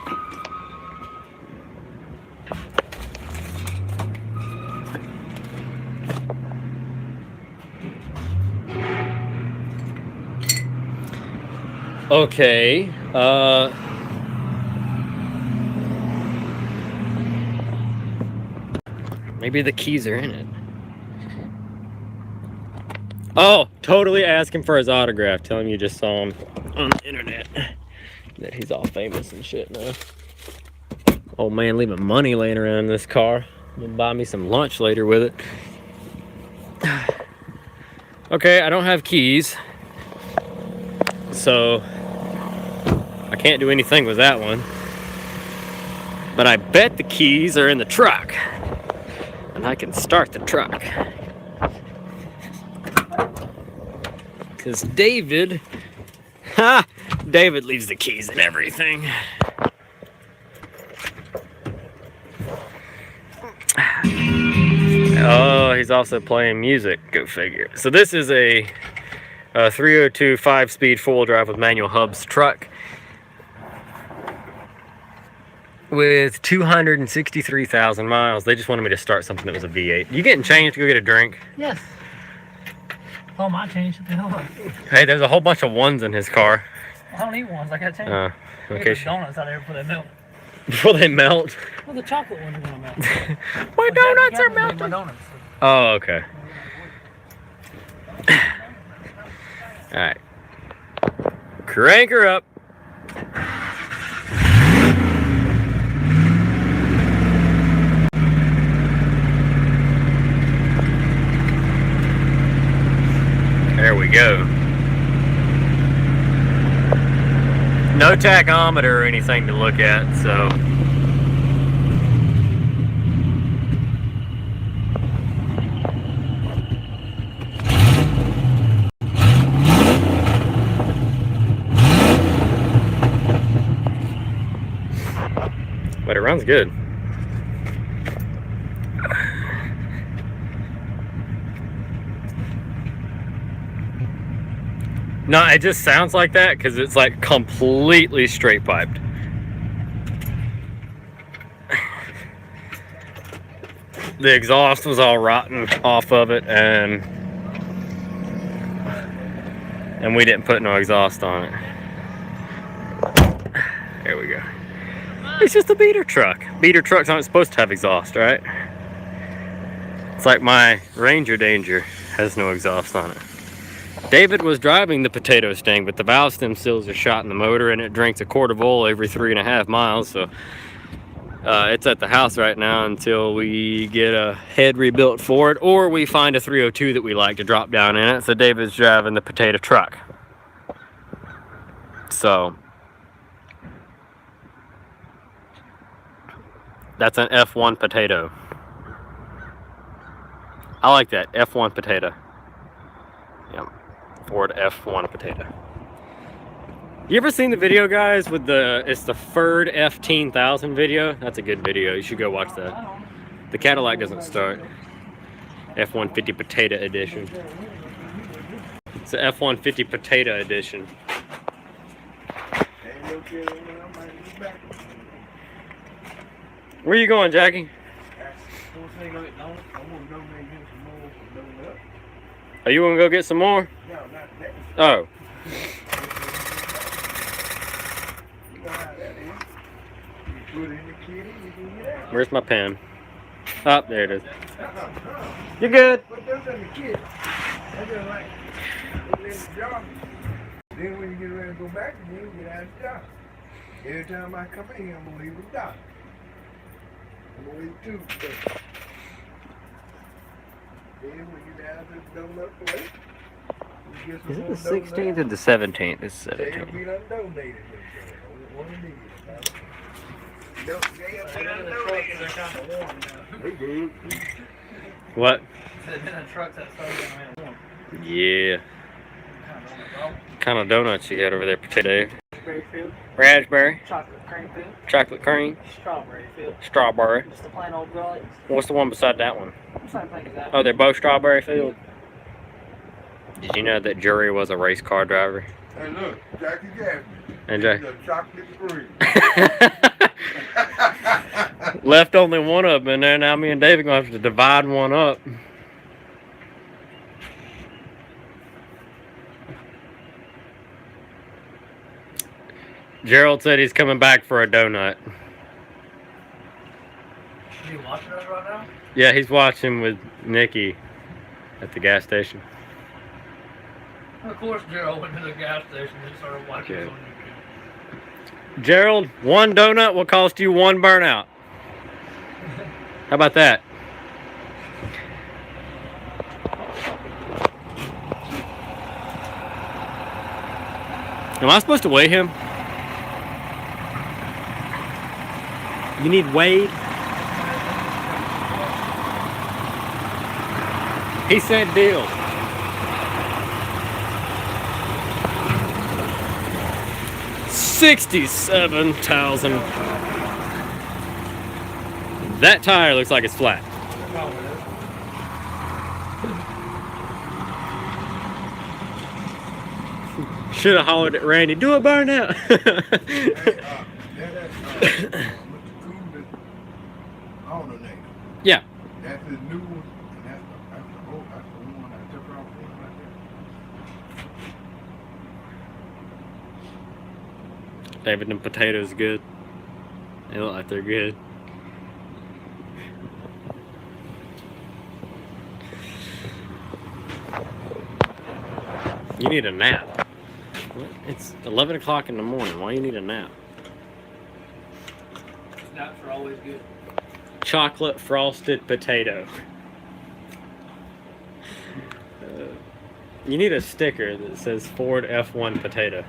Okay, maybe the keys are in it. Oh, totally ask him for his autograph. Tell him you just saw him on the internet. That he's all famous and shit now. Old man leaving money laying around in this car. I'm gonna buy me some lunch later with it. Okay, I don't have keys. So I can't do anything with that one. But I bet the keys are in the truck. And I can start the truck. Because David leaves the keys and everything. Oh, he's also playing music. Go figure. So this is a 302 5-speed four-wheel drive with manual hubs truck with 263,000 miles. They just wanted me to start something that was a V8. You getting changed to go get a drink? Yes. Oh, my change. What the hell? Hey, there's a whole bunch of ones in his car. I don't eat ones. I got change. Okay. Donuts out there before they melt. Before they melt? Well, the chocolate ones are gonna melt. My donuts are melting. My donuts. Oh, okay. Alright. Crank her up. There we go. No tachometer or anything to look at, so. But it runs good. No, it just sounds like that because it's like completely straight piped. The exhaust was all rotten off of it, and we didn't put no exhaust on it. There we go. It's just a beater truck. Beater trucks aren't supposed to have exhaust, right? It's like my Ranger Danger has no exhaust on it. David was driving the potato sting, but the valve stem seals are shot in the motor and it drinks a quart of oil every 3.5 miles. So it's at the house right now until we get a head rebuilt for it, or we find a 302 that we like to drop down in it. So David's driving the potato truck. So that's an F1 potato. I like that, F1 potato. Yep. Ford F1 potato. You ever seen the video, guys, with it's the Ford F10,000 video? That's a good video. You should go watch that. The Cadillac doesn't start. F-150 Potato Edition. It's the F-150 Potato Edition. Where you going, Jackie? Are you gonna go get some more? No, not that. Oh. Put in the kitty, you can get out. Where's my pen? Oh, there it is. You're good. Put those in the kitty. That's just like, put it in the jar. Then when you get ready to go back again, you get out of the jar. Every time I come in here, I'm gonna leave the jar. I'm gonna leave two. Then when you get out of the donut place, you get some Is it more the 16th or donuts. the 17th? It's They'll 17th. be done donated. One of these. They'll be done donated. What? There's been a truck that's so warm. Yeah. What kind of donuts you got over there, Potato? Raspberry filled, Raspberry, chocolate cream filled, chocolate cream, strawberry filled. strawberry. Just the plain old garlic. What's the one beside that one? Same thing as that. Oh, they're both strawberry filled. Did you know that Jury was a race car driver? Hey, look, Jackie Gaffney. And Jack The chocolate cream. left only one of them in there. Now me and David gonna have to divide one up. Gerald said he's coming back for a donut. Are you watching us right now? Yeah, he's watching with Nikki at the gas station. Of course, Gerald went to the gas station and started watching us on YouTube. Gerald, one donut will cost you one burnout. How about that? Am I supposed to weigh him? You need weighed? He said deal. $67,000. That tire looks like it's flat. Should have hollered at Randy, do a burnout. Yeah. That's his new one, and that's the one I took off right there. David, them potatoes good. They look like they're good. You need a nap. What? It's 11 o'clock in the morning. Why you need a nap? Snaps are always good. Chocolate frosted potato. You need a sticker that says Ford F1 potato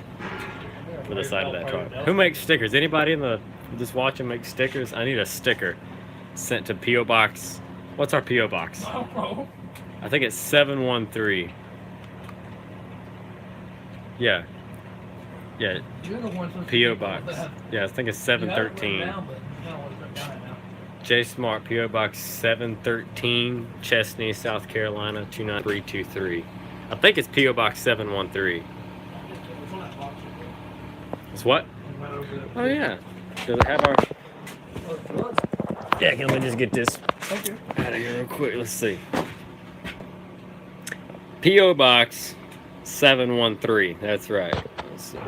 for the side of that truck. Who makes stickers? Anybody in the just watching make stickers? I need a sticker sent to P.O. Box. What's our P.O. Box? I don't know. I think it's 713. Yeah. Yeah. You're the one supposed to P.O. keep all Box. that. Yeah, I think it's You have it written 713. down, but you don't want to put it down right now. J Smart, P.O. Box 713, Chesney, South Carolina 29323. I think it's P.O. Box 713. It's on that box. It's what? Right over there. Oh, yeah. Does it have our... Yeah, can we just get this Okay. out of here real quick? Let's see. P.O. Box 713. That's right. Let's see.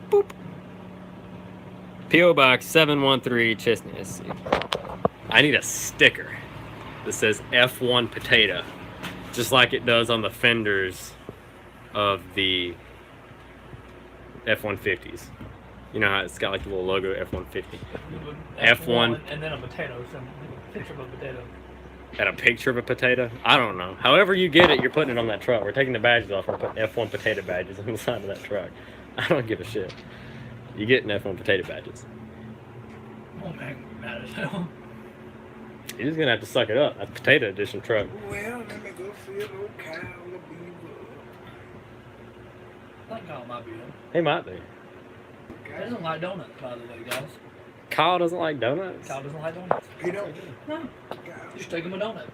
Boop. P.O. Box 713, Chesney. Let's see. I need a sticker that says F1 potato, just like it does on the fenders of the F-150s. You know how it's got like the little logo F-150. F1. And then a potato. Some picture of a potato. And a picture of a potato? I don't know. However you get it, you're putting it on that truck. We're taking the badges off and putting F1 potato badges on the side of that truck. I don't give a shit. You get an F1 potato badges. Oh man, mad as hell. You're just gonna have to suck it up. That's potato edition truck. Well, let me go see a little cow or beaver. That guy might be him. He might be. He doesn't like donuts, by the way, guys. Kyle doesn't like donuts. Kyle doesn't like donuts. You don't? No. Cow. Just take him a donut.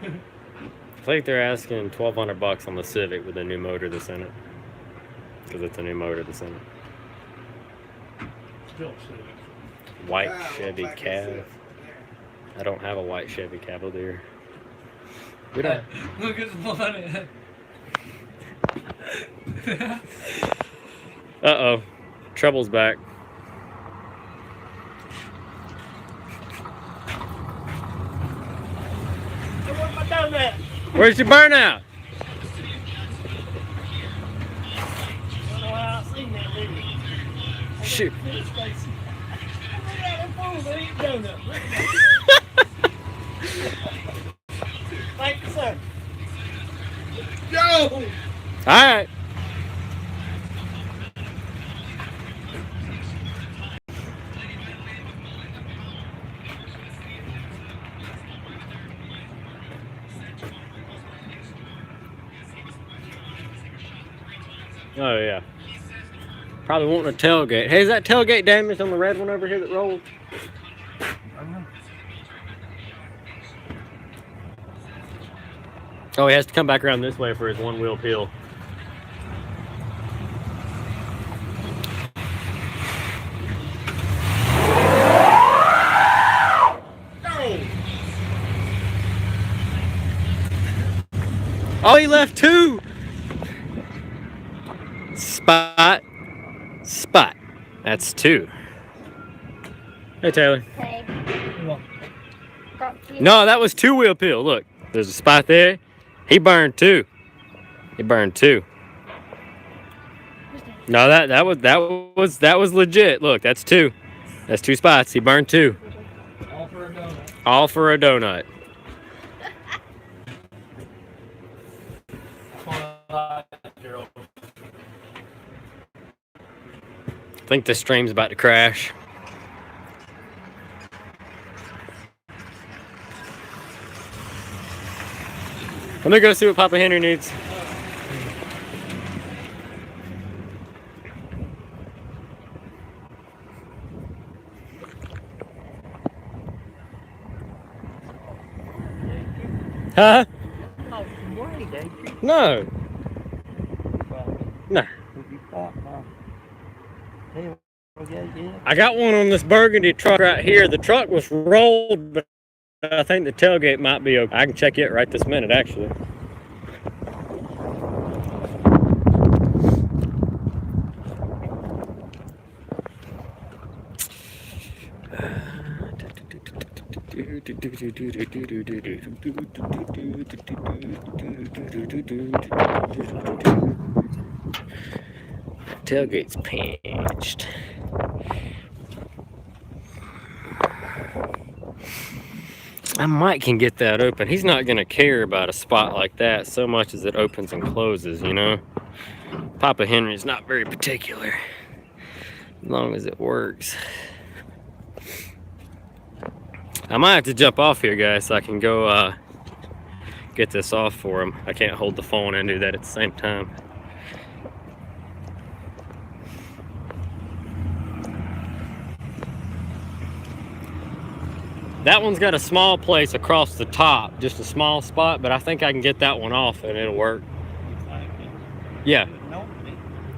I think they're asking $1,200 on the Civic with a new motor that's in it. Because it's a new motor that's in it. Still Civic. White Cow, Chevy like I Cav. said. I don't have a white Chevy Cavalier. We don't. Look, it's funny. Uh-oh. Trouble's back. Hey, where's my donut? Where's your burnout? I don't know how I seen that, did you? Shoot. Look at that fool, they eat donuts. Thank you, sir. Yo! All right. Oh yeah. Probably wanting a tailgate. Hey, is that tailgate damaged on the red one over here that rolled? Oh, he has to come back around this way for his one wheel peel. Oh, he left two. Spot. That's two. Hey, Taylor. Hey. No, that was two wheel peel. Look, there's a spot there. He burned two. No, that was legit. Look, that's two. That's two spots. He burned two. All for a donut. All for a donut. I think the stream's about to crash. Let me go see what Papa Henry needs. Huh? No. No. I got one on this burgundy truck right here. The truck was rolled, but I think the tailgate might be okay. I can check it right this minute, actually. Tailgate's pinched. I might can get that open. He's not gonna care about a spot like that so much as it opens and closes, you know? Papa Henry's not very particular, as long as it works. I might have to jump off here, guys, so I can go get this off for him. I can't hold the phone and do that at the same time. That one's got a small place across the top, just a small spot, but I think I can get that one off and it'll work. Yeah.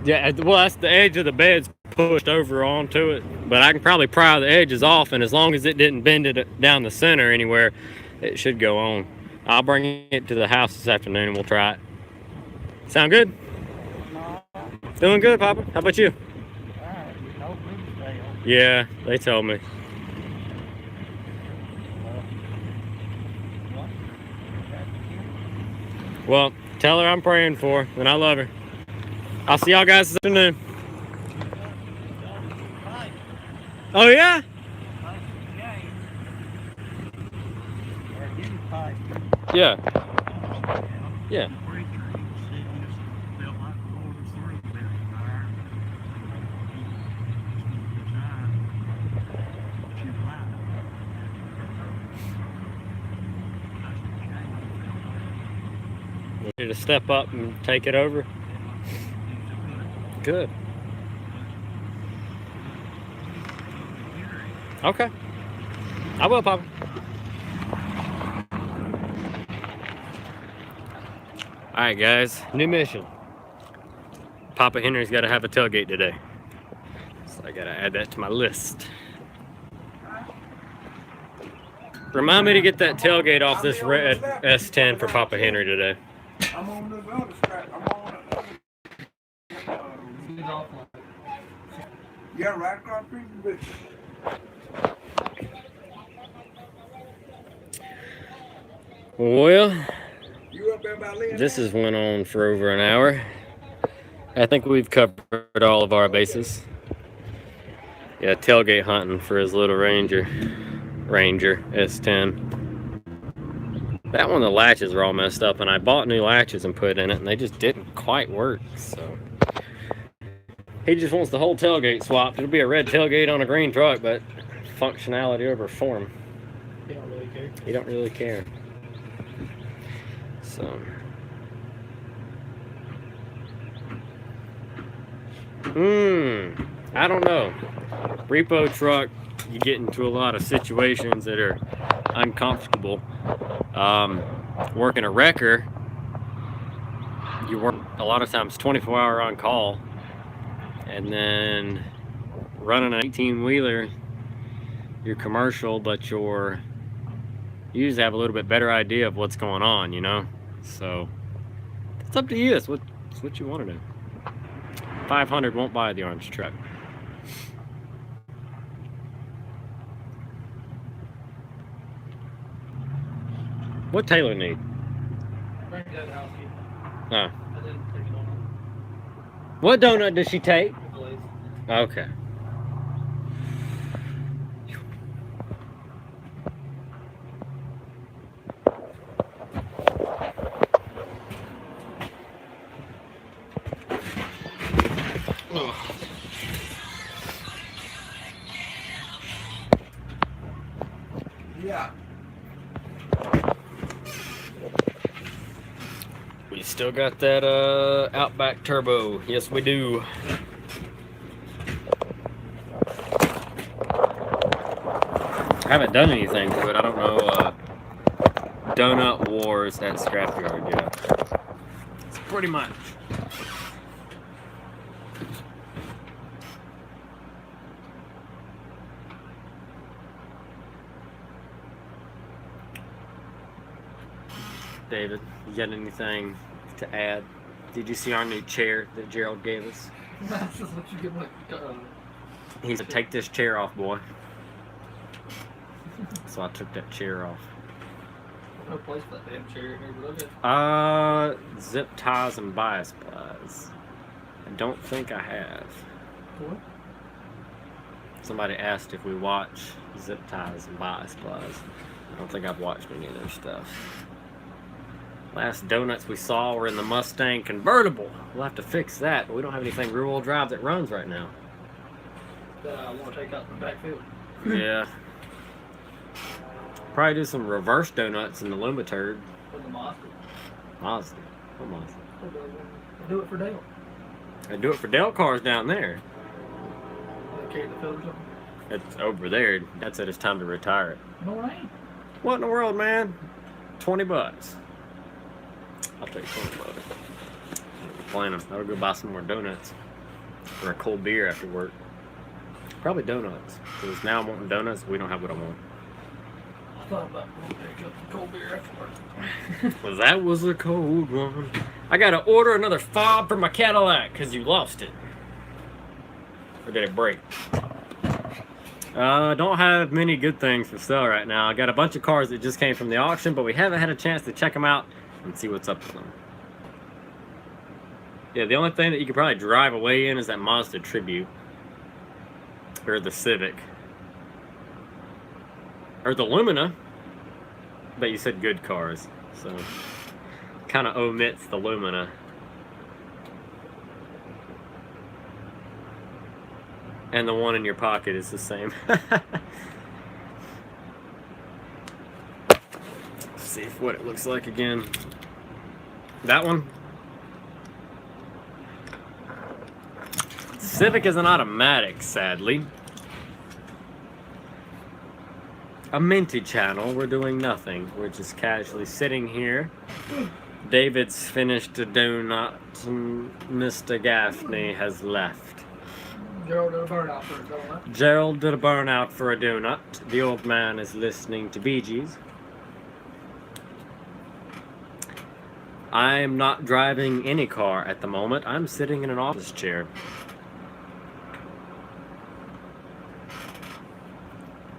Yeah, well, that's the edge of the bed's pushed over onto it, but I can probably pry the edges off, and as long as it didn't bend it down the center anywhere, it should go on. I'll bring it to the house this afternoon and we'll try it. Sound good? Doing good, Papa. How about you? Yeah, they told me. Well, tell her I'm praying for her, and I love her. I'll see y'all guys this afternoon. Oh, yeah? Yeah. Yeah. You to step up and take it over. Good. Okay. I will, Papa. All right, guys. New mission. Papa Henry's got to have a tailgate today, so I got to add that to my list. Remind me to get that tailgate off this red S10 for Papa Henry today. I'm on the other strap. I'm on the other. Yeah, right across the street from Bishop. Well, You up there by Lynn? this has went on for over an hour. I think we've covered all of our bases. Yeah, tailgate hunting for his little Ranger S10. That one, the latches were all messed up, and I bought new latches and put in it, and they just didn't quite work. So he just wants the whole tailgate swapped. It'll be a red tailgate on a green truck, but functionality over form. You don't really care. You don't really care. So. I don't know. Repo truck, you get into a lot of situations that are uncomfortable. Working a wrecker, you work a lot of times 24-hour on call, and then running an 18-wheeler, you're commercial, but you usually have a little bit better idea of what's going on, you know? So it's up to you. It's what you want to do. 500 won't buy the orange truck. What Taylor need? Bring that house here. Oh. And then take it on. What donut does she take? Please. Okay. Yeah. We still got that Outback Turbo. Yes, we do. I haven't done anything to it. I don't know. Donut Wars at Scrapyard. Yeah. It's pretty much. David, you got anything to add? Did you see our new chair that Gerald gave us? That's just what you get like. He said, "Take this chair off, boy." So I took that chair off. No place for that damn chair in here, but okay. Zip ties and bias plies. I don't think I have. What? Somebody asked if we watch zip ties and bias plies. I don't think I've watched any of their stuff. Last donuts we saw were in the Mustang convertible. We'll have to fix that, but we don't have anything rear-wheel drive that runs right now. That I want to take out the backfield. Yeah. Probably do some reverse donuts in the Lumiturd. For the Mazda. Mazda. What Mazda? I do it for Dale. I do it for Dale cars down there. They carry the filters on. It's over there. That said it's time to retire it. No, it ain't. What in the world, man? $20. I'll take $20. Planning. I'll go buy some more donuts. Or a cold beer after work. Probably donuts. Because now I'm wanting donuts, we don't have what I want. I thought about going to pick up the cold beer after work. Well, that was a cold one. I gotta order another fob for my Cadillac because you lost it. Or did it break? Don't have many good things for sale right now. I got a bunch of cars that just came from the auction, but we haven't had a chance to check them out and see what's up with them. Yeah, the only thing that you could probably drive away in is that Mazda Tribute. Or the Civic. Or the Lumina. But you said good cars, so kind of omits the Lumina. And the one in your pocket is the same. See what it looks like again. That one. Civic is an automatic, sadly. A minty channel, we're doing nothing. We're just casually sitting here. David's finished a donut and Mr. Gaffney has left. Gerald did a burnout for a donut. Gerald did a burnout for a donut. The old man is listening to Bee Gees. I'm not driving any car at the moment. I'm sitting in an office chair.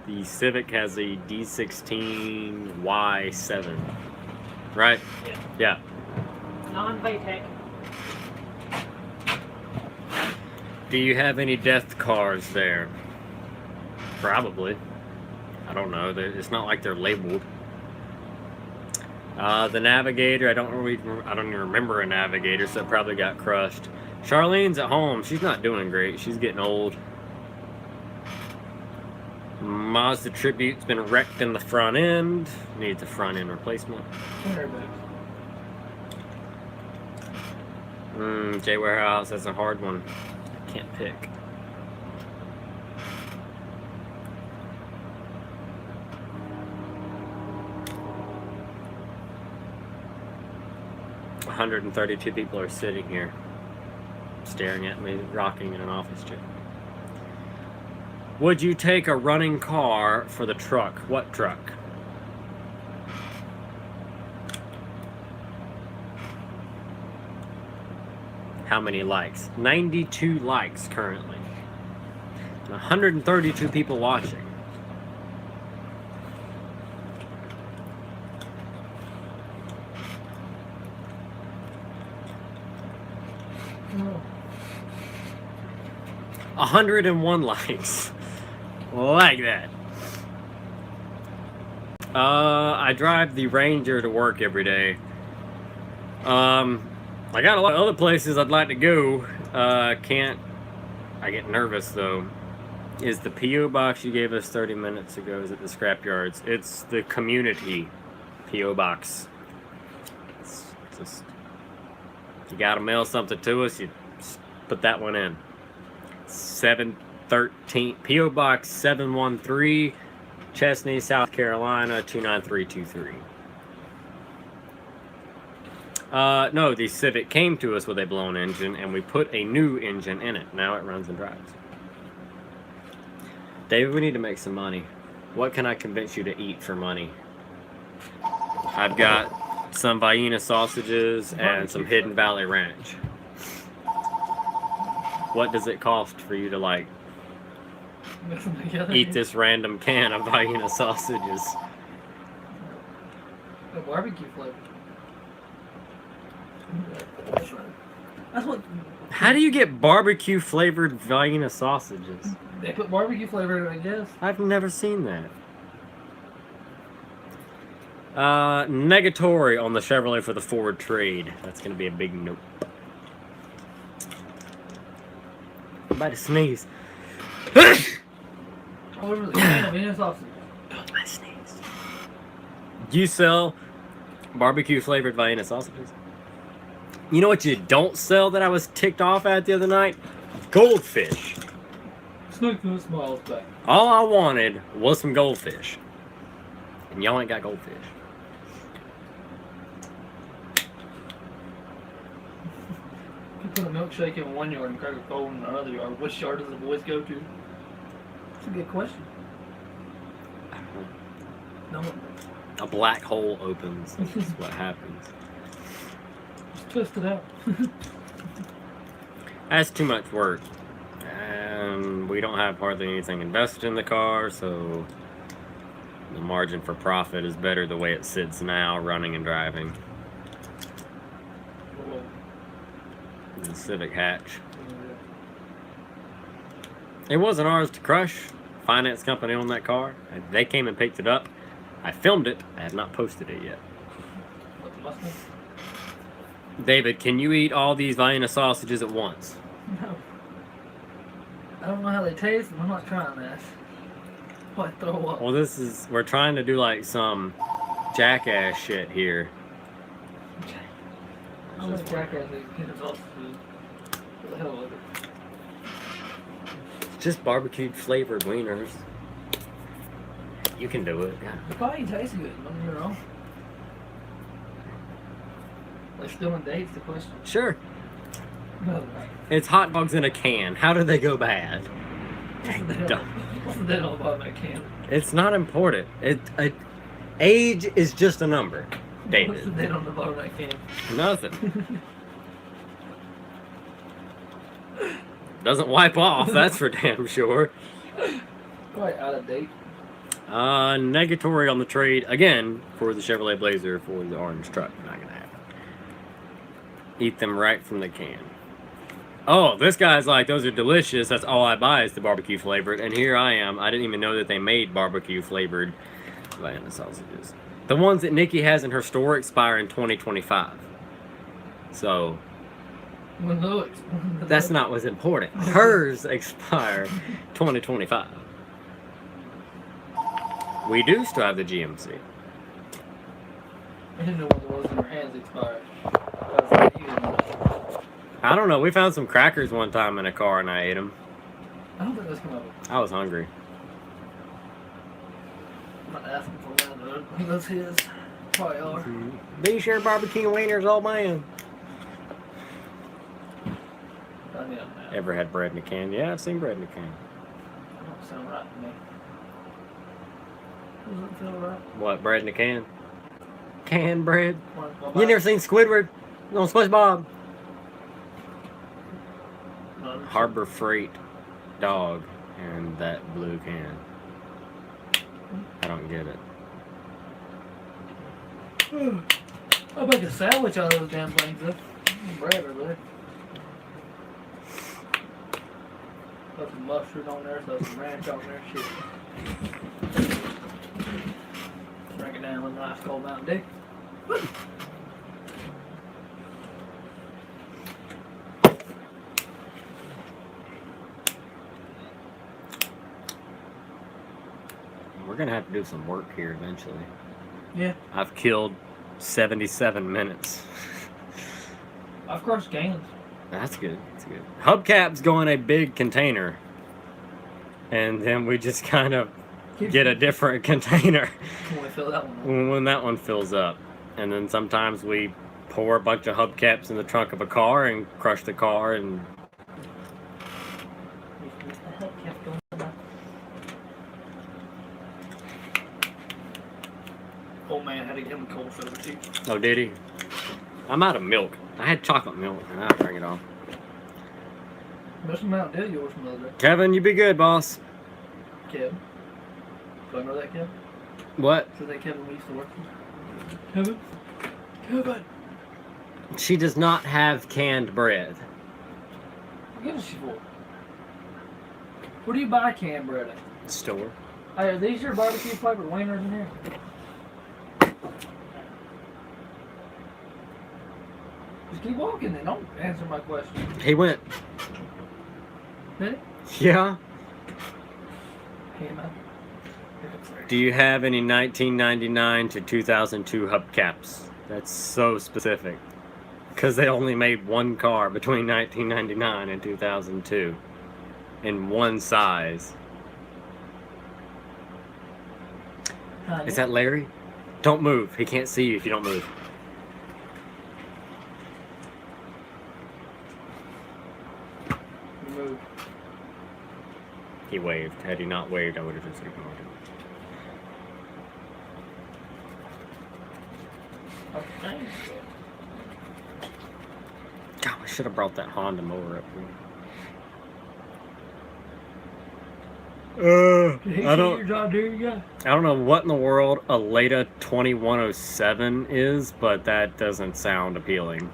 The Civic has a D16 Y7. Right? Yeah. Yeah. Non-VTEC. Do you have any death cars there? Probably. I don't know. It's not like they're labeled. The Navigator, I don't even remember a Navigator, so it probably got crushed. Charlene's at home. She's not doing great. She's getting old. Mazda Tribute's been wrecked in the front end. Needs a front end replacement. J Warehouse, that's a hard one. I can't pick. $132 people are sitting here, staring at me, rocking in an office chair. Would you take a running car for the truck? What truck? How many likes? 92 likes currently. 132 people watching. Oh. 101 likes. Like that. I drive the Ranger to work every day. I got a lot of other places I'd like to go. Can't. I get nervous though. Is the P.O. box you gave us 30 minutes ago, is it the scrapyards? It's the community P.O. box. It's just, you gotta mail something to us, you just put that one in. 713 P.O. Box 713, Chesney, South Carolina 29323. No, the Civic came to us with a blown engine, and we put a new engine in it. Now it runs and drives. David, we need to make some money. What can I convince you to eat for money? I've got some Vienna sausages and some Hidden Valley Ranch. What does it cost for you to, like, eat this random can of Vienna sausages? The barbecue flavor. That's what. How do you get barbecue flavored Vienna sausages? They put barbecue flavor in it, I guess. I've never seen that. Negatory on the Chevrolet for the Ford trade. That's going to be a big nope. I'm about to sneeze. Over the can of Vienna sausage. I sneezed. You sell barbecue flavored Vienna sausages? You know what you don't sell that I was ticked off at the other night? Goldfish. Snook those smiles back. All I wanted was some goldfish. And y'all ain't got goldfish. You put a milkshake in one yard and crack a cold in the other yard. Which yard does the boys go to? That's a good question. No one knows. A black hole opens. That's what happens. Just twist it out. That's too much work. And we don't have hardly anything invested in the car, so the margin for profit is better the way it sits now, running and driving. The Civic hatch. It wasn't ours to crush. Finance company owned that car. They came and picked it up. I filmed it. I have not posted it yet. David, can you eat all these Vienna sausages at once? No. I don't know how they taste, and I'm not trying that. What, throw up? Well, we're trying to do like some jackass shit here. I'm like jackass Vienna sausages. For the hell of it. It's just barbecued flavored wieners. You can do it. They probably taste good, don't get me wrong. They're still in dates, the question. Sure. No, It's hot dogs in a can. How do they go bad? what's the deal all about that can? It's not important. Age is just a number, David. What's the date on the bottom of that can? Nothing. Doesn't wipe off, that's for damn sure. Probably out of date. Negatory on the trade again for the Chevrolet Blazer for the orange truck. Not gonna happen. Eat them right from the can. Oh, this guy's like, those are delicious. That's all I buy is the barbecue flavored. And here I am. I didn't even know that they made barbecue flavored Atlanta sausages. The ones that Nikki has in her store expire in 2025. So that's not what's important. Hers expire 2025. We do still have the GMC. I didn't know what it was in her hands expired. I was like, you didn't know. I don't know. We found some crackers one time in a car and I ate them. I don't think that's come up. I was hungry. I'm not asking for one. That's his. Probably are. Be sure barbecue wieners, old man. Ever had bread in a can? Yeah, I've seen bread in a can. That don't sound right to me. Doesn't feel right. What, bread in a can? Canned bread? Well, You never seen Squidward on SpongeBob? no, Harbor Freight dog and that blue can. I don't get it. I'll make a sandwich out of those damn things, though. Bread or there. Throw some mustard on there, throw some ranch on there, shit. Drink it down with a nice cold Mountain Dew. We're gonna have to do some work here eventually. Yeah. I've killed 77 minutes. I've crushed cans. That's good. That's good. Hubcaps go in a big container, and then we just kind of get a different container When we fill that one up. when that one fills up. And then sometimes we pour a bunch of hubcaps in the trunk of a car and crush the car and Old man had to get him a cold soda too. oh, did he? I'm out of milk. I had chocolate milk and I drank it all. There's some Mountain Dew yours from the other day. Kevin, you be good, boss. Kevin. Do I know that Kevin? What? Is that Kevin we used to work with? Kevin? Kevin! She does not have canned bread. What is she for? Where do you buy canned bread at? Store. Hey, are these your barbecue flavored wieners in here? Just keep walking then. Don't answer my question. He went. Did Yeah. he? Hey, man. Do you have any 1999 to 2002 hubcaps? That's so specific. Because they only made one car between 1999 and 2002. In one size. Is that Larry? Don't move. He can't see you if you don't move. Move. He waved. Had he not waved, I would have just ignored him. Okay. God, I should have brought that Honda mower up here. Did he I see don't. your John Deere you got? I don't know what in the world a Leda 2107 is, but that doesn't sound appealing.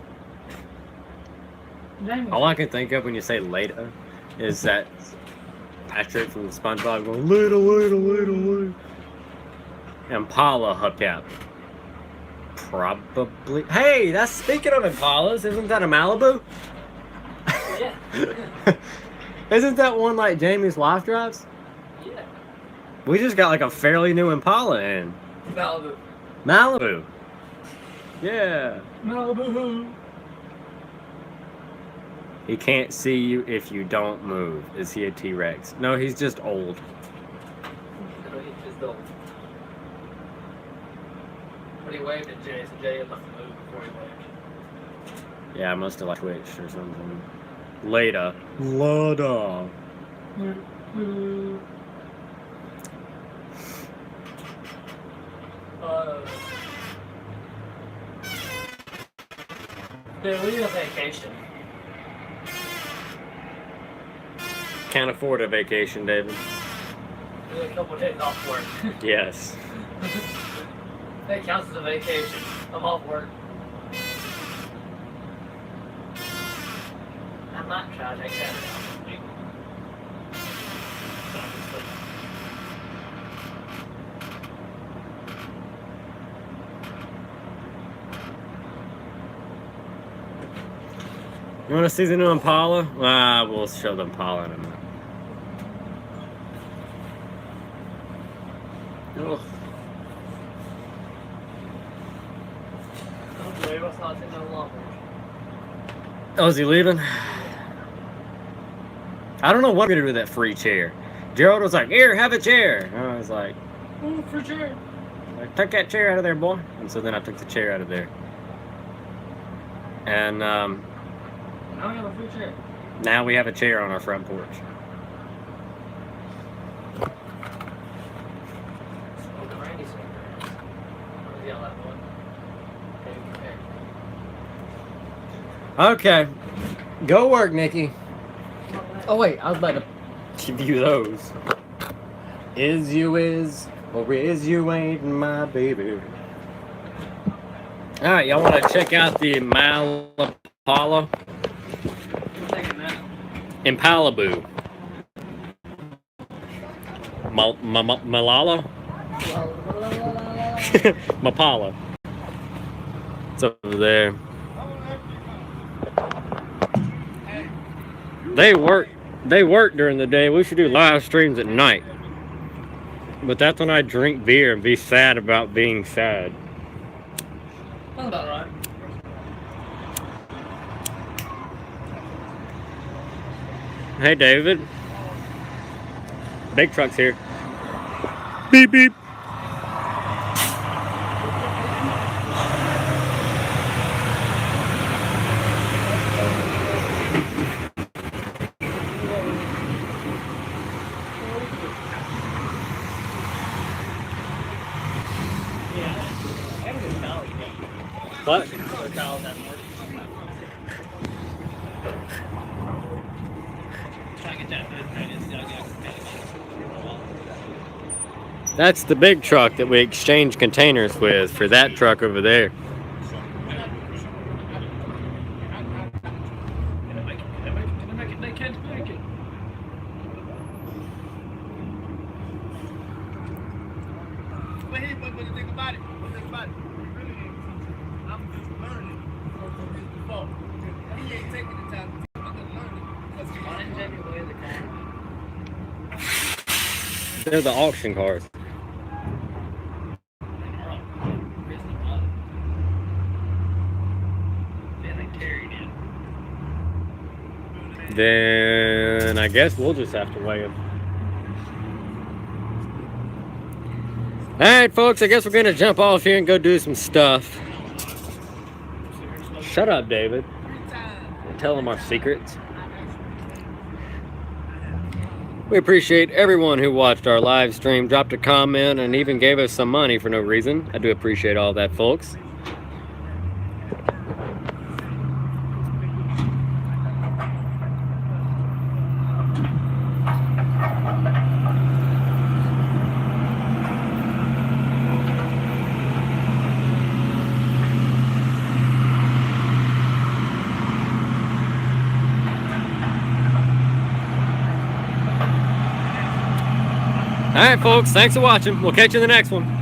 All I can think of when you say Leda is that Patrick from SpongeBob going, Leda, Leda, Leda, Leda. Impala hubcap. Probably. Hey, that's speaking of Impalas, isn't that a Malibu? Yeah. Isn't that one like Jamie's wife drives? Yeah. We just got like a fairly new Impala in. Malibu. Malibu. Yeah. Malibu. He can't see you if you don't move. Is he a T-Rex? No, he's just old. No, he's just old. But he waved at Jay, so Jay had left the move before he waved. Yeah, I must have like twitched or something. Leda. Leda. Dude, we need a vacation. Can't afford a vacation, David. A couple days off work. Yes. That counts as a vacation. I'm off work. I might try to take that off. You want to see the new Impala? We'll show the Impala in a minute. Ugh. Oh, is he leaving? I don't know what I'm gonna do with that free chair. Gerald was like, "Here, have a chair." And I was like, "Oh, free chair." Like, "Take that chair out of there, boy." And so then I took the chair out of there. And now we have a free chair. Now we have a chair on our front porch. Okay, go work, Nikki. Oh wait, I was about to give you those. Is you is, or is you ain't my baby? All right, y'all want to check out the Impala? Impalaboo. Malala? Mapala. It's over there. They work during the day. We should do live streams at night. But that's when I drink beer and be sad about being sad. Sounds about right. Hey, David. Big truck's here. Beep, beep. What? That's the big truck that we exchange containers with for that truck over there. They're the auction cars. Then I guess we'll just have to weigh them. Alright, folks, I guess we're going to jump off here and go do some stuff. Shut up, David. Tell them our secrets. We appreciate everyone who watched our live stream, dropped a comment, and even gave us some money for no reason. I do appreciate all that, folks. All right, folks, thanks for watching. We'll catch you in the next one.